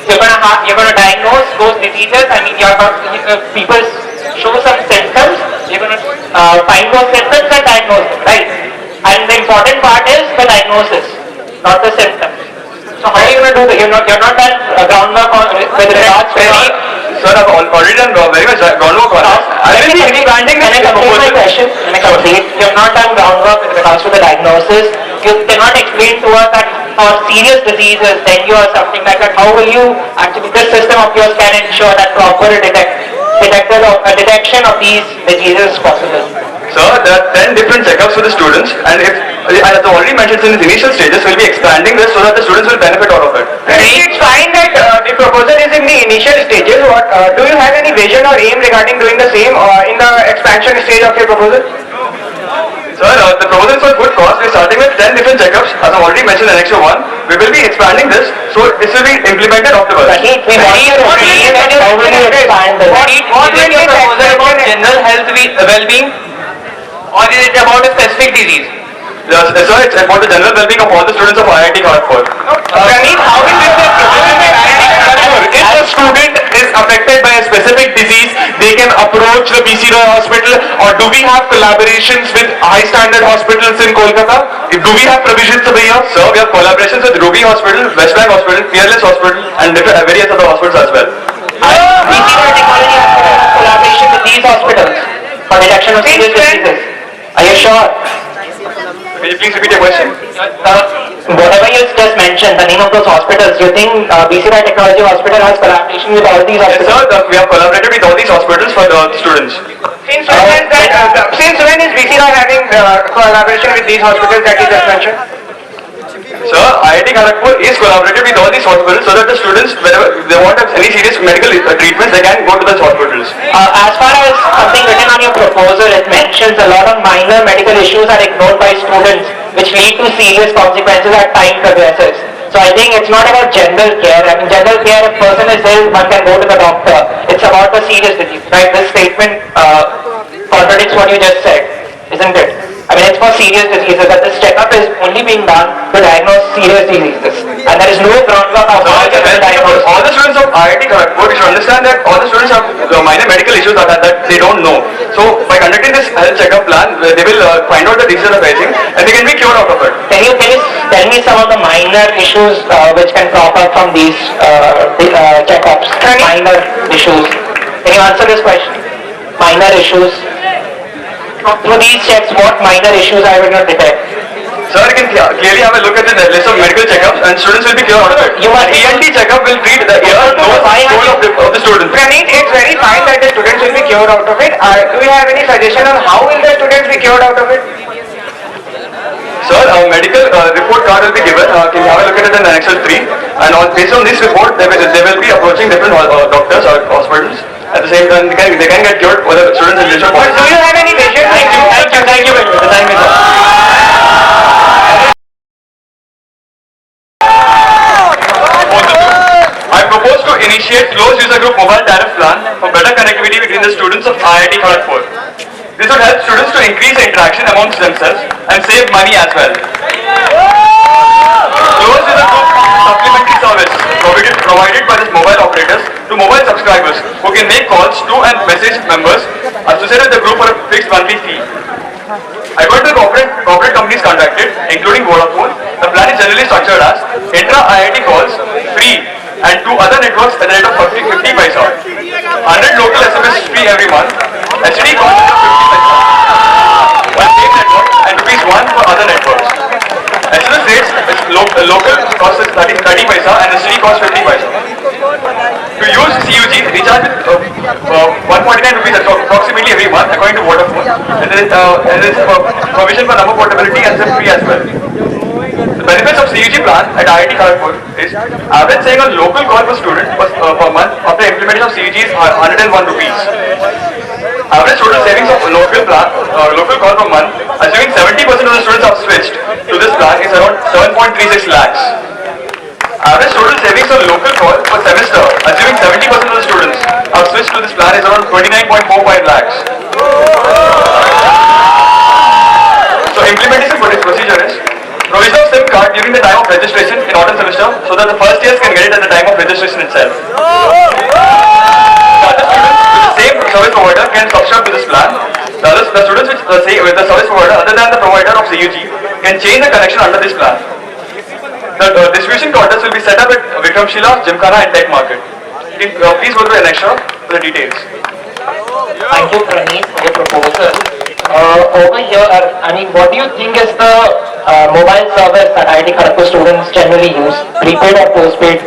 C: you're going to diagnose those diseases. I mean, people show some symptoms, you're going to find those symptoms and diagnose them, right? And the important part is the diagnosis, not the symptoms. So how are you going to do that? You're not done groundwork with regards to
A: Sir, I've already done very much groundwork on this. I will be expanding this proposal.
C: You have not done groundwork with regards to the diagnosis. You cannot explain to us that for serious diseases, dengue or something like that, how will you actually, this system of yours can ensure that proper detection of these diseases is possible?
A: Sir, there are 10 different checkups for the students, and as I've already mentioned in the initial stages, we'll be expanding this so that the students will benefit out of it.
C: It's fine that the proposal is in the initial stages. What do you have any vision or aim regarding doing the same in the expansion stage of your proposal?
A: Sir, the proposal is for good cause. We're starting with 10 different checkups, as I've already mentioned in the next one. We will be expanding this, so this will be implemented afterwards.
B: What will your proposal about general health well-being, or is it about a specific disease?
A: Yes, sir, it's about the general well-being of all the students of IIT Kharagpur.
C: Praneet, how will this be
E: If a student is affected by a specific disease, they can approach the BCR hospital, or do we have collaborations with high standard hospitals in Kolkata? Do we have provisions over here?
A: Sir, we have collaborations with Ruby Hospital, West Bank Hospital, Fearless Hospital, and various other hospitals as well.
C: BCR Technology Hospital has collaboration with these hospitals for detection of serious diseases? Are you sure?
A: Can you please repeat your question?
C: Whatever you just mentioned, the name of those hospitals, you think BCR Technology Hospital has collaboration with all these
A: Yes,
C: hospitals?
A: sir, we have collaborated with all these hospitals for the students.
C: Since when is BCR having collaboration with these hospitals that you just mentioned?
A: Sir, IIT Kharagpur is collaborated with all these hospitals so that the students, whenever they want any serious medical treatments, they can go to those hospitals.
C: As far as something written on your proposal, it mentions a lot of minor medical issues are ignored by students, which lead to serious consequences as time progresses. So I think it's not about general care. I mean, general care, if person is ill, one can go to the doctor. It's about the serious disease, right? This statement contradicts what you just said, isn't it? I mean, it's for serious diseases, that this checkup is only being done to diagnose serious diseases. And there is no groundwork of how to diagnose.
A: All the students of IIT Kharagpur, you should understand that all the students have minor medical issues that they don't know. So by conducting this health checkup plan, they will find out the disease of aging and they can be cured out of it.
C: Can you tell me some of the minor issues which can crop up from these checkups? Minor issues. Can you answer this question? Minor issues. Through these checks, what minor issues I will not detect?
A: Sir, you can clearly have a look at the list of medical checkups and students will be cured out of it. ENT checkup will treat the ear, nose, of the student.
C: Praneet, it's very fine that the students will be cured out of it. Do you have any suggestion on how will the students be cured out of it?
A: Sir, a medical report card will be given. Can you have a look at it in Annexure 3? And based on this report, they will be approaching different doctors or hospitals. At the same time, they can get cured for the students in digital points.
C: Do you have any vision? Thank you very much.
A: The time is up. I propose to initiate closed user group mobile tariff plan for better connectivity between the students of IIT Kharagpur. This would help students to increase interaction amongst themselves and save money as well. Closed user group supplementary service provided by these mobile operators to mobile subscribers who can make calls to and message members associated with the group for a fixed monthly fee. According to the corporate companies contracted, including Vodafone, the plan is generally structured as intra-IIT calls free and to other networks at the rate of 50 paisa. 100 local SMS free every month, STD cost at 50 paisa for same network and ₹1 for other networks. SMS rates is local cost is 30 paisa and STD cost 50 paisa. To use CUG, recharge with 149 rupees approximately every month according to Vodafone. And there is provision for number portability and SIM free as well. The benefits of CUG plan at IIT Kharagpur is average saving on local call per student per month after implementation of CUG is 101 rupees. Average total savings of local call per month, assuming 70% of the students have switched to this plan, is around 7.36 lakhs. Average total savings on local call per semester, assuming 70% of the students have switched to this plan, is around 29.45 lakhs. So implementation procedure is provision of SIM card during the time of registration in autumn semester so that the first years can get it at the time of registration itself. The other students with the same service provider can subscribe to this plan. The students with the service provider other than the provider of CUG can change the connection under this plan. The distribution counters will be set up at Vikramshila, Gymkhana and Tech Market. Please go to the annexure for the details.
C: Thank you, Praneet, for your proposal. Over here, I mean, what do you think is the mobile service that IIT Kharagpur students generally use? Prepaid or postpaid?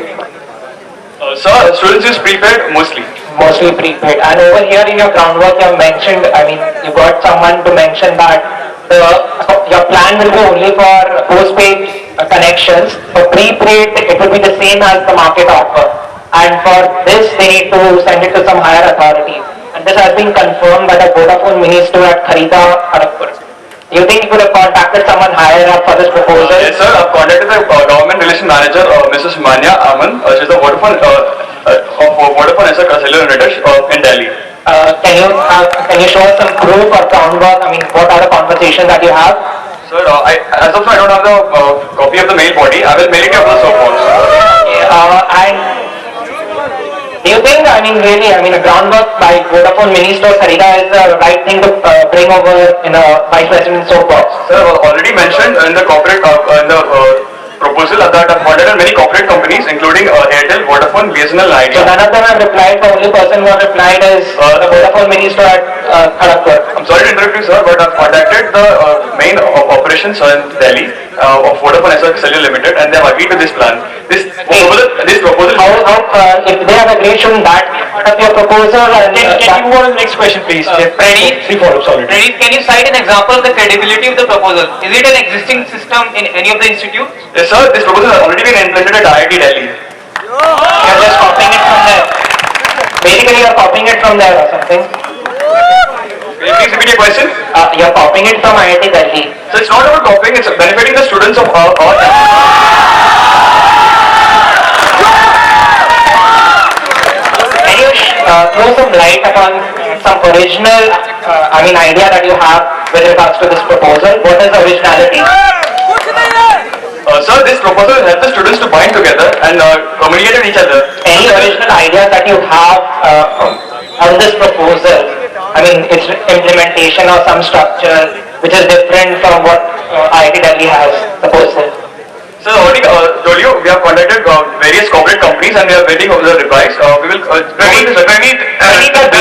A: Sir, students use prepaid mostly.
C: Mostly prepaid. And over here in your groundwork, you have mentioned, I mean, you got someone to mention that your plan will be only for postpaid connections. For prepaid, it will be the same as the market offer. And for this, they need to send it to some higher authority. And this has been confirmed by the Vodafone Minister at Kharida, Kharagpur. Do you think you could have contacted someone higher up for this proposal?
A: Yes, sir. I've contacted the government relation manager, Mrs. Manya Aman. She's the Vodafone as a cellular operator in Delhi.
C: Can you show us some proof or groundwork? I mean, what are the conversations that you have?
A: Sir, as of now, I don't have the copy of the mail body. I will mail it to you after the soapbox.
C: And do you think, I mean, really, I mean, a groundwork by Vodafone Minister Kharida is the right thing to bring over in a Vice President soapbox?
A: Sir, already mentioned in the corporate, proposal that I've contacted many corporate companies, including Airtel, Vodafone, BSNL, and
C: So
A: Idea.
C: none of them have replied. The only person who has replied is the Vodafone Minister at Kharagpur.
A: I'm sorry to interrupt you, sir, but I've contacted the main operations in Delhi of Vodafone as a Cellular Limited, and they have agreed to this plan. This proposal.
C: If they have agreed, shouldn't that be part of your proposal? And,
B: Can you move on to the next question, please?
C: Praneet,
B: Praneet, can you cite an example of the credibility of the proposal? Is it an existing system in any of the institutes?
A: Yes, sir, this proposal has already been implemented at IIT Delhi.
C: you're just copying it from there. Basically, you're copying it from there or something.
A: Can you please repeat your question?
C: You're copying it from IIT Delhi.
A: So it's not about copying, it's benefiting the students of our
C: Can you throw some light upon some original, idea that you have with regards to this proposal? What is originality?
A: Sir, this proposal will help the students to bind together and communicate with each other.
C: Any original ideas that you have on this proposal? I mean, its implementation or some structure which is different from what IIT Delhi has proposed.
A: Sir, already told you, we have contacted various corporate companies and we are waiting for the replies. We will...
E: Praneet, does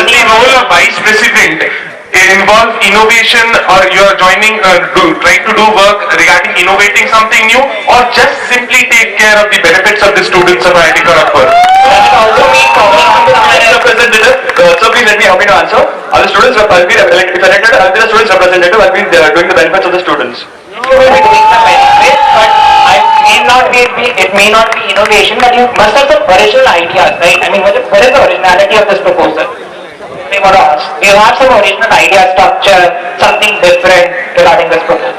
E: the role of Vice President involve innovation, or you are joining, trying to do work regarding innovating something new, or just simply take care of the benefits of the students of IIT Kharagpur?
A: Representative, sir, please let me help me to answer. I'll be the students' representative, I'll be the students' representative, I'll be doing the benefits of the students.
C: you will be doing some benefits, but it may not be innovation, but you must have some original ideas, right? I mean, what is the originality of this proposal? I want to ask. Do you have some original idea, structure, something different regarding this proposal?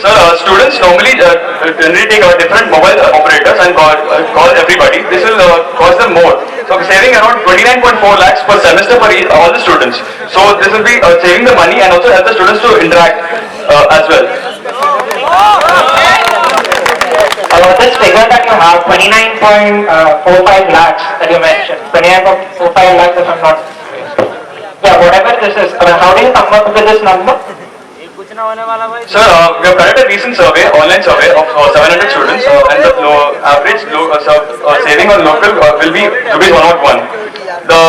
A: Sir, students normally generally take different mobile operators and call everybody. This will cost them more. So saving around 29.4 lakhs per semester for all the students. So this will be saving the money and also help the students to interact as well.
C: This figure that you have, 29.45 lakhs that you mentioned, 29.45 lakhs if I'm not mistaken. Yeah, whatever this is, how do you come up with this number?
A: Sir, we have conducted a recent survey, online survey of 700 students and the average saving on local will be rupees 101. The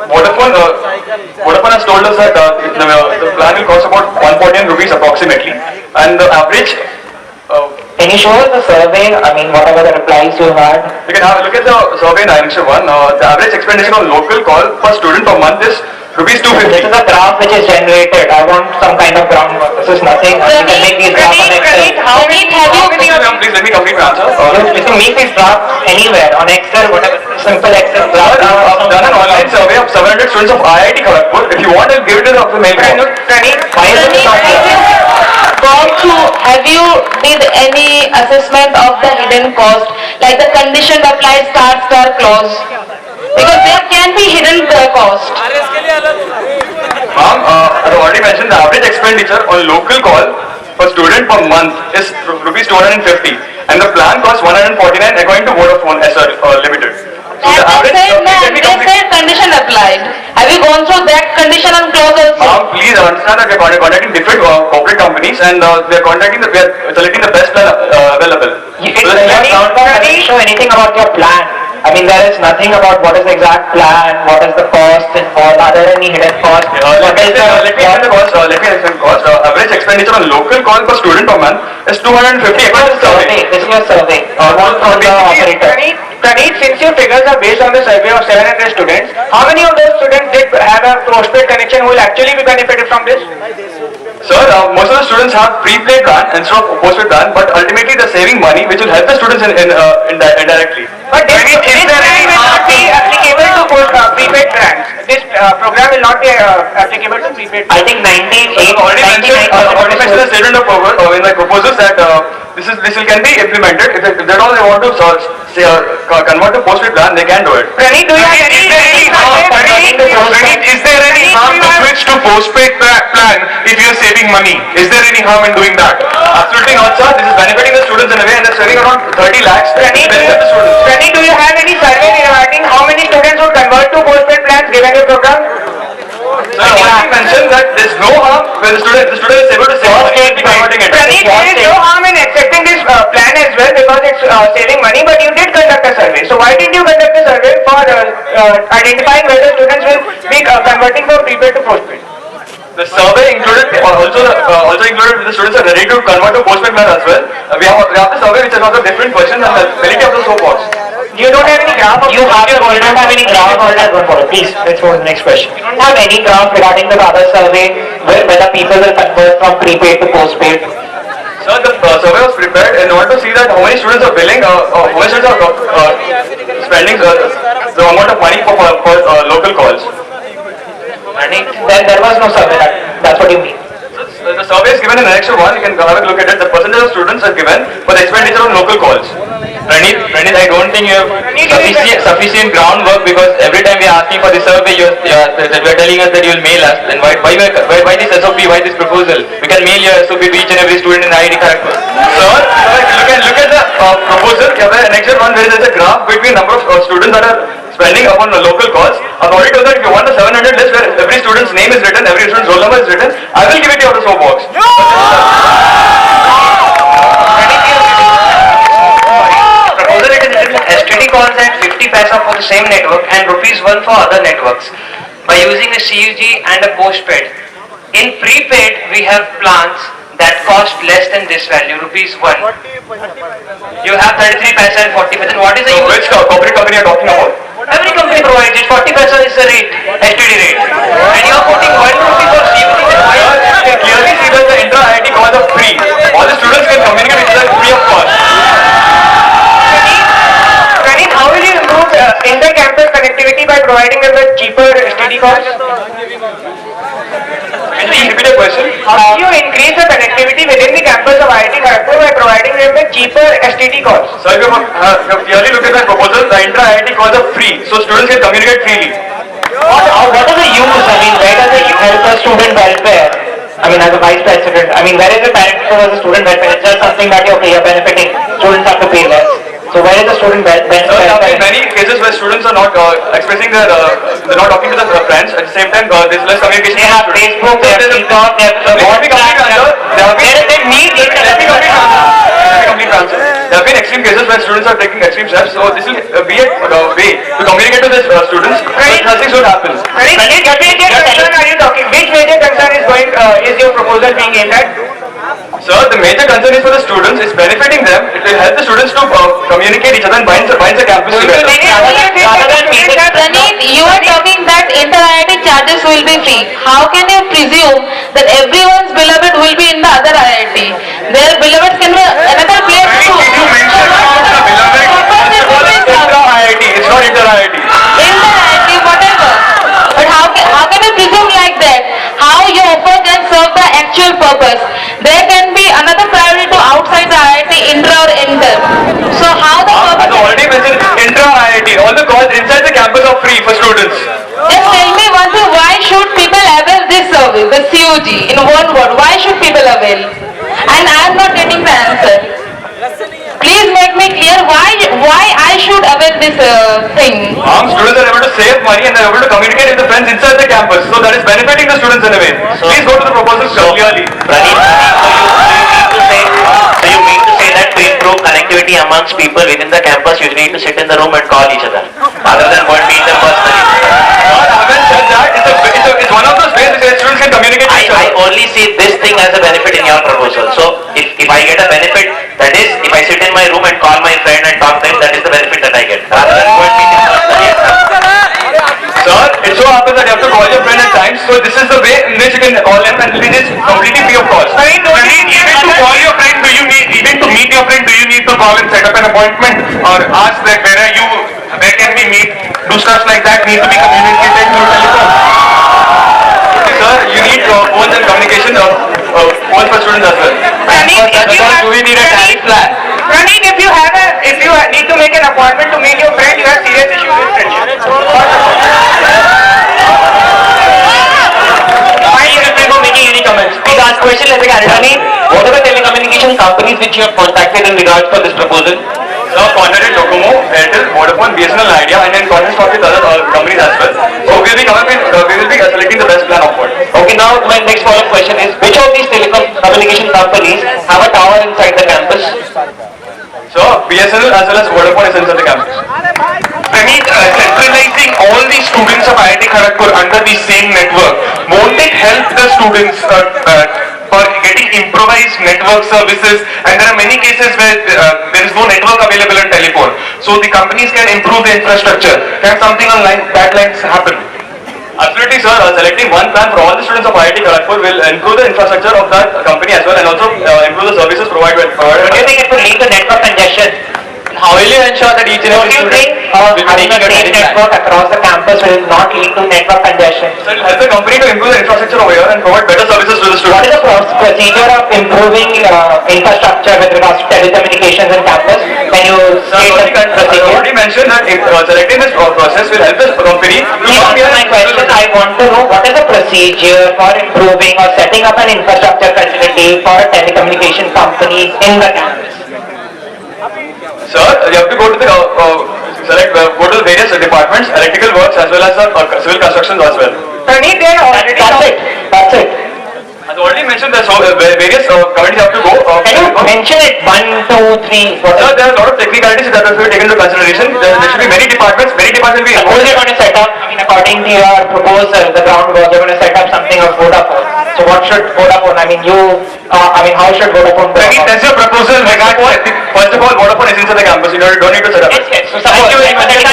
A: Vodafone has told us that the plan will cost about 140 rupees approximately, and the average
C: Can you show us the survey? I mean, whatever the replies you had.
A: you can have a look at the survey in Annexure 1. The average expenditure on local call per student per month is rupees
C: This
A: 250.
C: is a graph which is generated. I want some kind of groundwork. This is nothing. You can make these graphs on Excel.
A: Please let me complete my answer.
C: You can make these graphs anywhere on Excel, whatever. Simple Excel graph.
A: I've done an online survey of 700 students of IIT Kharagpur. If you want, I'll give it to the mail box.
C: Why is it not here?
D: Have you did any assessment of the hidden cost, like the condition applied start clause? Because there can be hidden cost.
A: Ma'am, I've already mentioned the average expenditure on local call per student per month is rupees 250, and the plan costs 149 according to Vodafone SR Limited. So the average
D: They said condition applied. Have you gone through that condition and clause also?
A: please understand that we are contacting different corporate companies and we are selecting the best plan available.
C: It
A: So the plan
C: doesn't show anything about your plan. I mean, there is nothing about what is the exact plan, what is the cost involved, are there any hidden costs?
A: Let me explain the cost. Average expenditure on local call per student per month is 250 according to the survey.
C: This is your survey. Not from the operator.
B: Praneet, since your figures are based on the survey of 700 students, how many of those students did have a postpaid connection who will actually be benefited from this?
A: Sir, most of the students have prepaid plan instead of postpaid plan, but ultimately they're saving money which will help the students indirectly.
B: But this plan will not be applicable to prepaid plans. This program will not be applicable to prepaid plans.
C: I think 98,
A: I've already mentioned the statement of in my proposals that this can be implemented. If that's all they want to convert to postpaid plan, they can do it.
B: Praneet, do you have any
E: Is there any harm to switch to postpaid plan if you are saving money? Is there any harm in doing that?
A: Absolutely not, sir. This is benefiting the students in a way, and they're saving around 30 lakhs.
B: Praneet,
A: Benefit the students.
B: do you have any survey regarding how many students would convert to postpaid plans given your program?
A: Sir, I already mentioned that there's no harm when the student is able to save money by converting it.
B: Praneet, there is no harm in accepting this plan as well because it's saving money, but you did conduct a survey. So why didn't you conduct a survey for identifying whether students will be converting from prepaid to postpaid?
A: The survey included also included the students are ready to convert to postpaid plan as well. We have the survey which has got a different question and the validity of the soap box.
B: You don't have any graph of
C: you don't have any graph or that one for it. Please, let's go to the next question. You don't have any graph regarding the other survey whether people will convert from prepaid to postpaid.
A: Sir, the survey was prepared in order to see that how many students are billing, how many students are spending the amount of money for local calls.
C: And then there was no survey. That's what you mean.
A: The survey is given in Annexure 1. You can have a look at it. The percentage of students are given for the expenditure on local calls.
B: Praneet, I don't think you have sufficient groundwork because every time we are asking for the survey, you are telling us that you will mail us. Then why this SOP? Why this proposal? We can mail your SOP to each and every student in IIT Kharagpur.
A: Sir, you can look at the proposal. You have Annexure 1 where there is a graph between number of students that are spending upon the local calls. I've already told that if you want a 700 list where every student's name is written, every student's roll number is written, I will give it to you out of the soap box.
C: STD calls at 50 paisa for the same network and rupees 1 for other networks by using a CUG and a postpaid. In prepaid, we have plans that cost less than this value, rupees 1. You have 33 paisa and 40 paisa. What is the
A: So which corporate company are you talking about?
C: Every company provides it. 40 paisa is the rate, STD rate. And you are putting 1 rupee for CUG.
A: You can clearly see that the intra-IIT calls are free. All the Can you repeat your question?
C: How do you increase the connectivity within the campus of IIT Kharagpur by providing them with cheaper STD calls?
A: So if you have clearly looked at that proposal, the intra-IIT calls are free, so students can communicate freely.
C: What is the use? I mean, where does it help the student welfare? I mean, as a vice president, I mean, where is the parent as a student welfare? It's just something that okay, you're benefiting. Students have to pay less. So where is the student welfare?
A: So there have been many cases where students are not expressing their, they're not talking to their friends. At the same time, there's less communication.
C: They have Facebook, they have TikTok, they have WhatsApp.
A: There have been extreme cases where students are taking extreme steps. So this will be a way to communicate to the students. But nothing should happen.
C: Which major concern are you talking? Which major concern is your proposal being aimed at?
A: Sir, the major concern is for the students. It's benefiting them. It will help the students to communicate each other and binds the campus together.
D: Praneeth, you are talking that inter-IIT charges will be free. How can you presume that everyone's beloved will be in the other IIT? Their beloveds can be another place too.
A: You mentioned the beloved. Inter-IIT. It's not inter-IIT.
D: Inter-IIT, whatever. But how can you presume like that? How your offer can serve the actual purpose? There can be another priority to outside the IIT, intra or inter. So how the
A: As
D: purpose?
A: I already mentioned, intra-IIT. All the calls inside the campus are free for students.
D: Just tell me one thing, why should people avail this service, the COG, in one word, why should people avail? And I am not getting the answer. Please make me clear why I should avail this thing.
A: Students are able to save money and they are able to communicate with the friends inside the campus. So that is benefiting the students in a way. Please go to the proposals clearly.
G: So you mean to say that to improve connectivity amongst people within the campus, you need to sit in the room and call each other, rather than go and meet them personally?
A: I haven't said that. It's one of those ways that students can communicate with each
G: I
A: other.
G: only see this thing as a benefit in your proposal. So if I get a benefit, that is, if I sit in my room and call my friend and talk to him, that is the benefit that I get, rather than go and meet him personally.
A: Sir, it so happens that you have to call your friend at times. So this is the way in which you can call him and it is completely free of cost.
E: Even to call your friend, even to meet your friend, do you need to call and set up an appointment or ask that where can we meet? Do stuff like that need to be communicated through telephone?
A: Sir, you need phones and communication phones for students as well.
C: Do we need a tariff plan? Praneeth, if you need to make an appointment to meet your friend, you have serious issues with friendship.
B: Before making any comments, please ask question. Let's get Praneeth, what are the telecommunication companies which you have contacted in regards for this proposal?
A: Sir, contacted Docomo, Airtel, Vodafone, BSNL, Idea, and then contact talk with other companies as well. So we will be selecting the best plan offered.
B: Okay, now my next follow-up question is, which of these telecommunication companies have a tower inside the campus?
A: So BSNL as well as Vodafone is inside the campus.
E: Praneeth, centralizing all the students of IIT Kharagpur under the same network, won't it help the students for getting improvised network services? And there are many cases where there is no network available on telephone. So the companies can improve the infrastructure. Can something on that lines happen?
A: Absolutely, sir. Selecting one plan for all the students of IIT Kharagpur will improve the infrastructure of that company as well and also improve the services provided.
C: Do you think it will lead to network congestion?
A: How will you ensure that each and
C: Don't
A: every
C: you
A: student
C: think
A: will be
C: having
A: taking
C: a
A: a
C: same
A: tariff plan?
C: network across the campus will not lead to network congestion?
A: So it will help the company to improve the infrastructure over here and provide better services to the
C: What
A: students.
C: is the procedure of improving infrastructure with regards to telecommunications in campus? Can you
A: Sir,
C: state the
A: I
C: procedure?
A: already mentioned that selecting this process will help the company to
C: Please
A: come here
C: answer my
A: and
C: question. I want to know what is the procedure for improving or setting up an infrastructure facility for a telecommunication company in the campus?
A: Sir, you have to go to the go to the various departments, electrical works as well as civil constructions as well.
C: Praneeth, they are already... That's it.
A: As already mentioned, there's various committees have to go.
C: Can you mention it? 1, 2, 3, what
A: Sir,
C: is
A: there are a lot of technicalities that have to be taken into consideration. There should be many departments will be
C: Suppose
A: involved.
C: you're going to set up, according to your proposal, the groundwork, you're going to set up something of Vodafone. So what should Vodafone, how should Vodafone go
E: Praneeth,
C: about?
E: does your proposal regard
A: First of all, Vodafone is inside the campus. You don't need to set up.
C: Yes. So suppose, hypothetically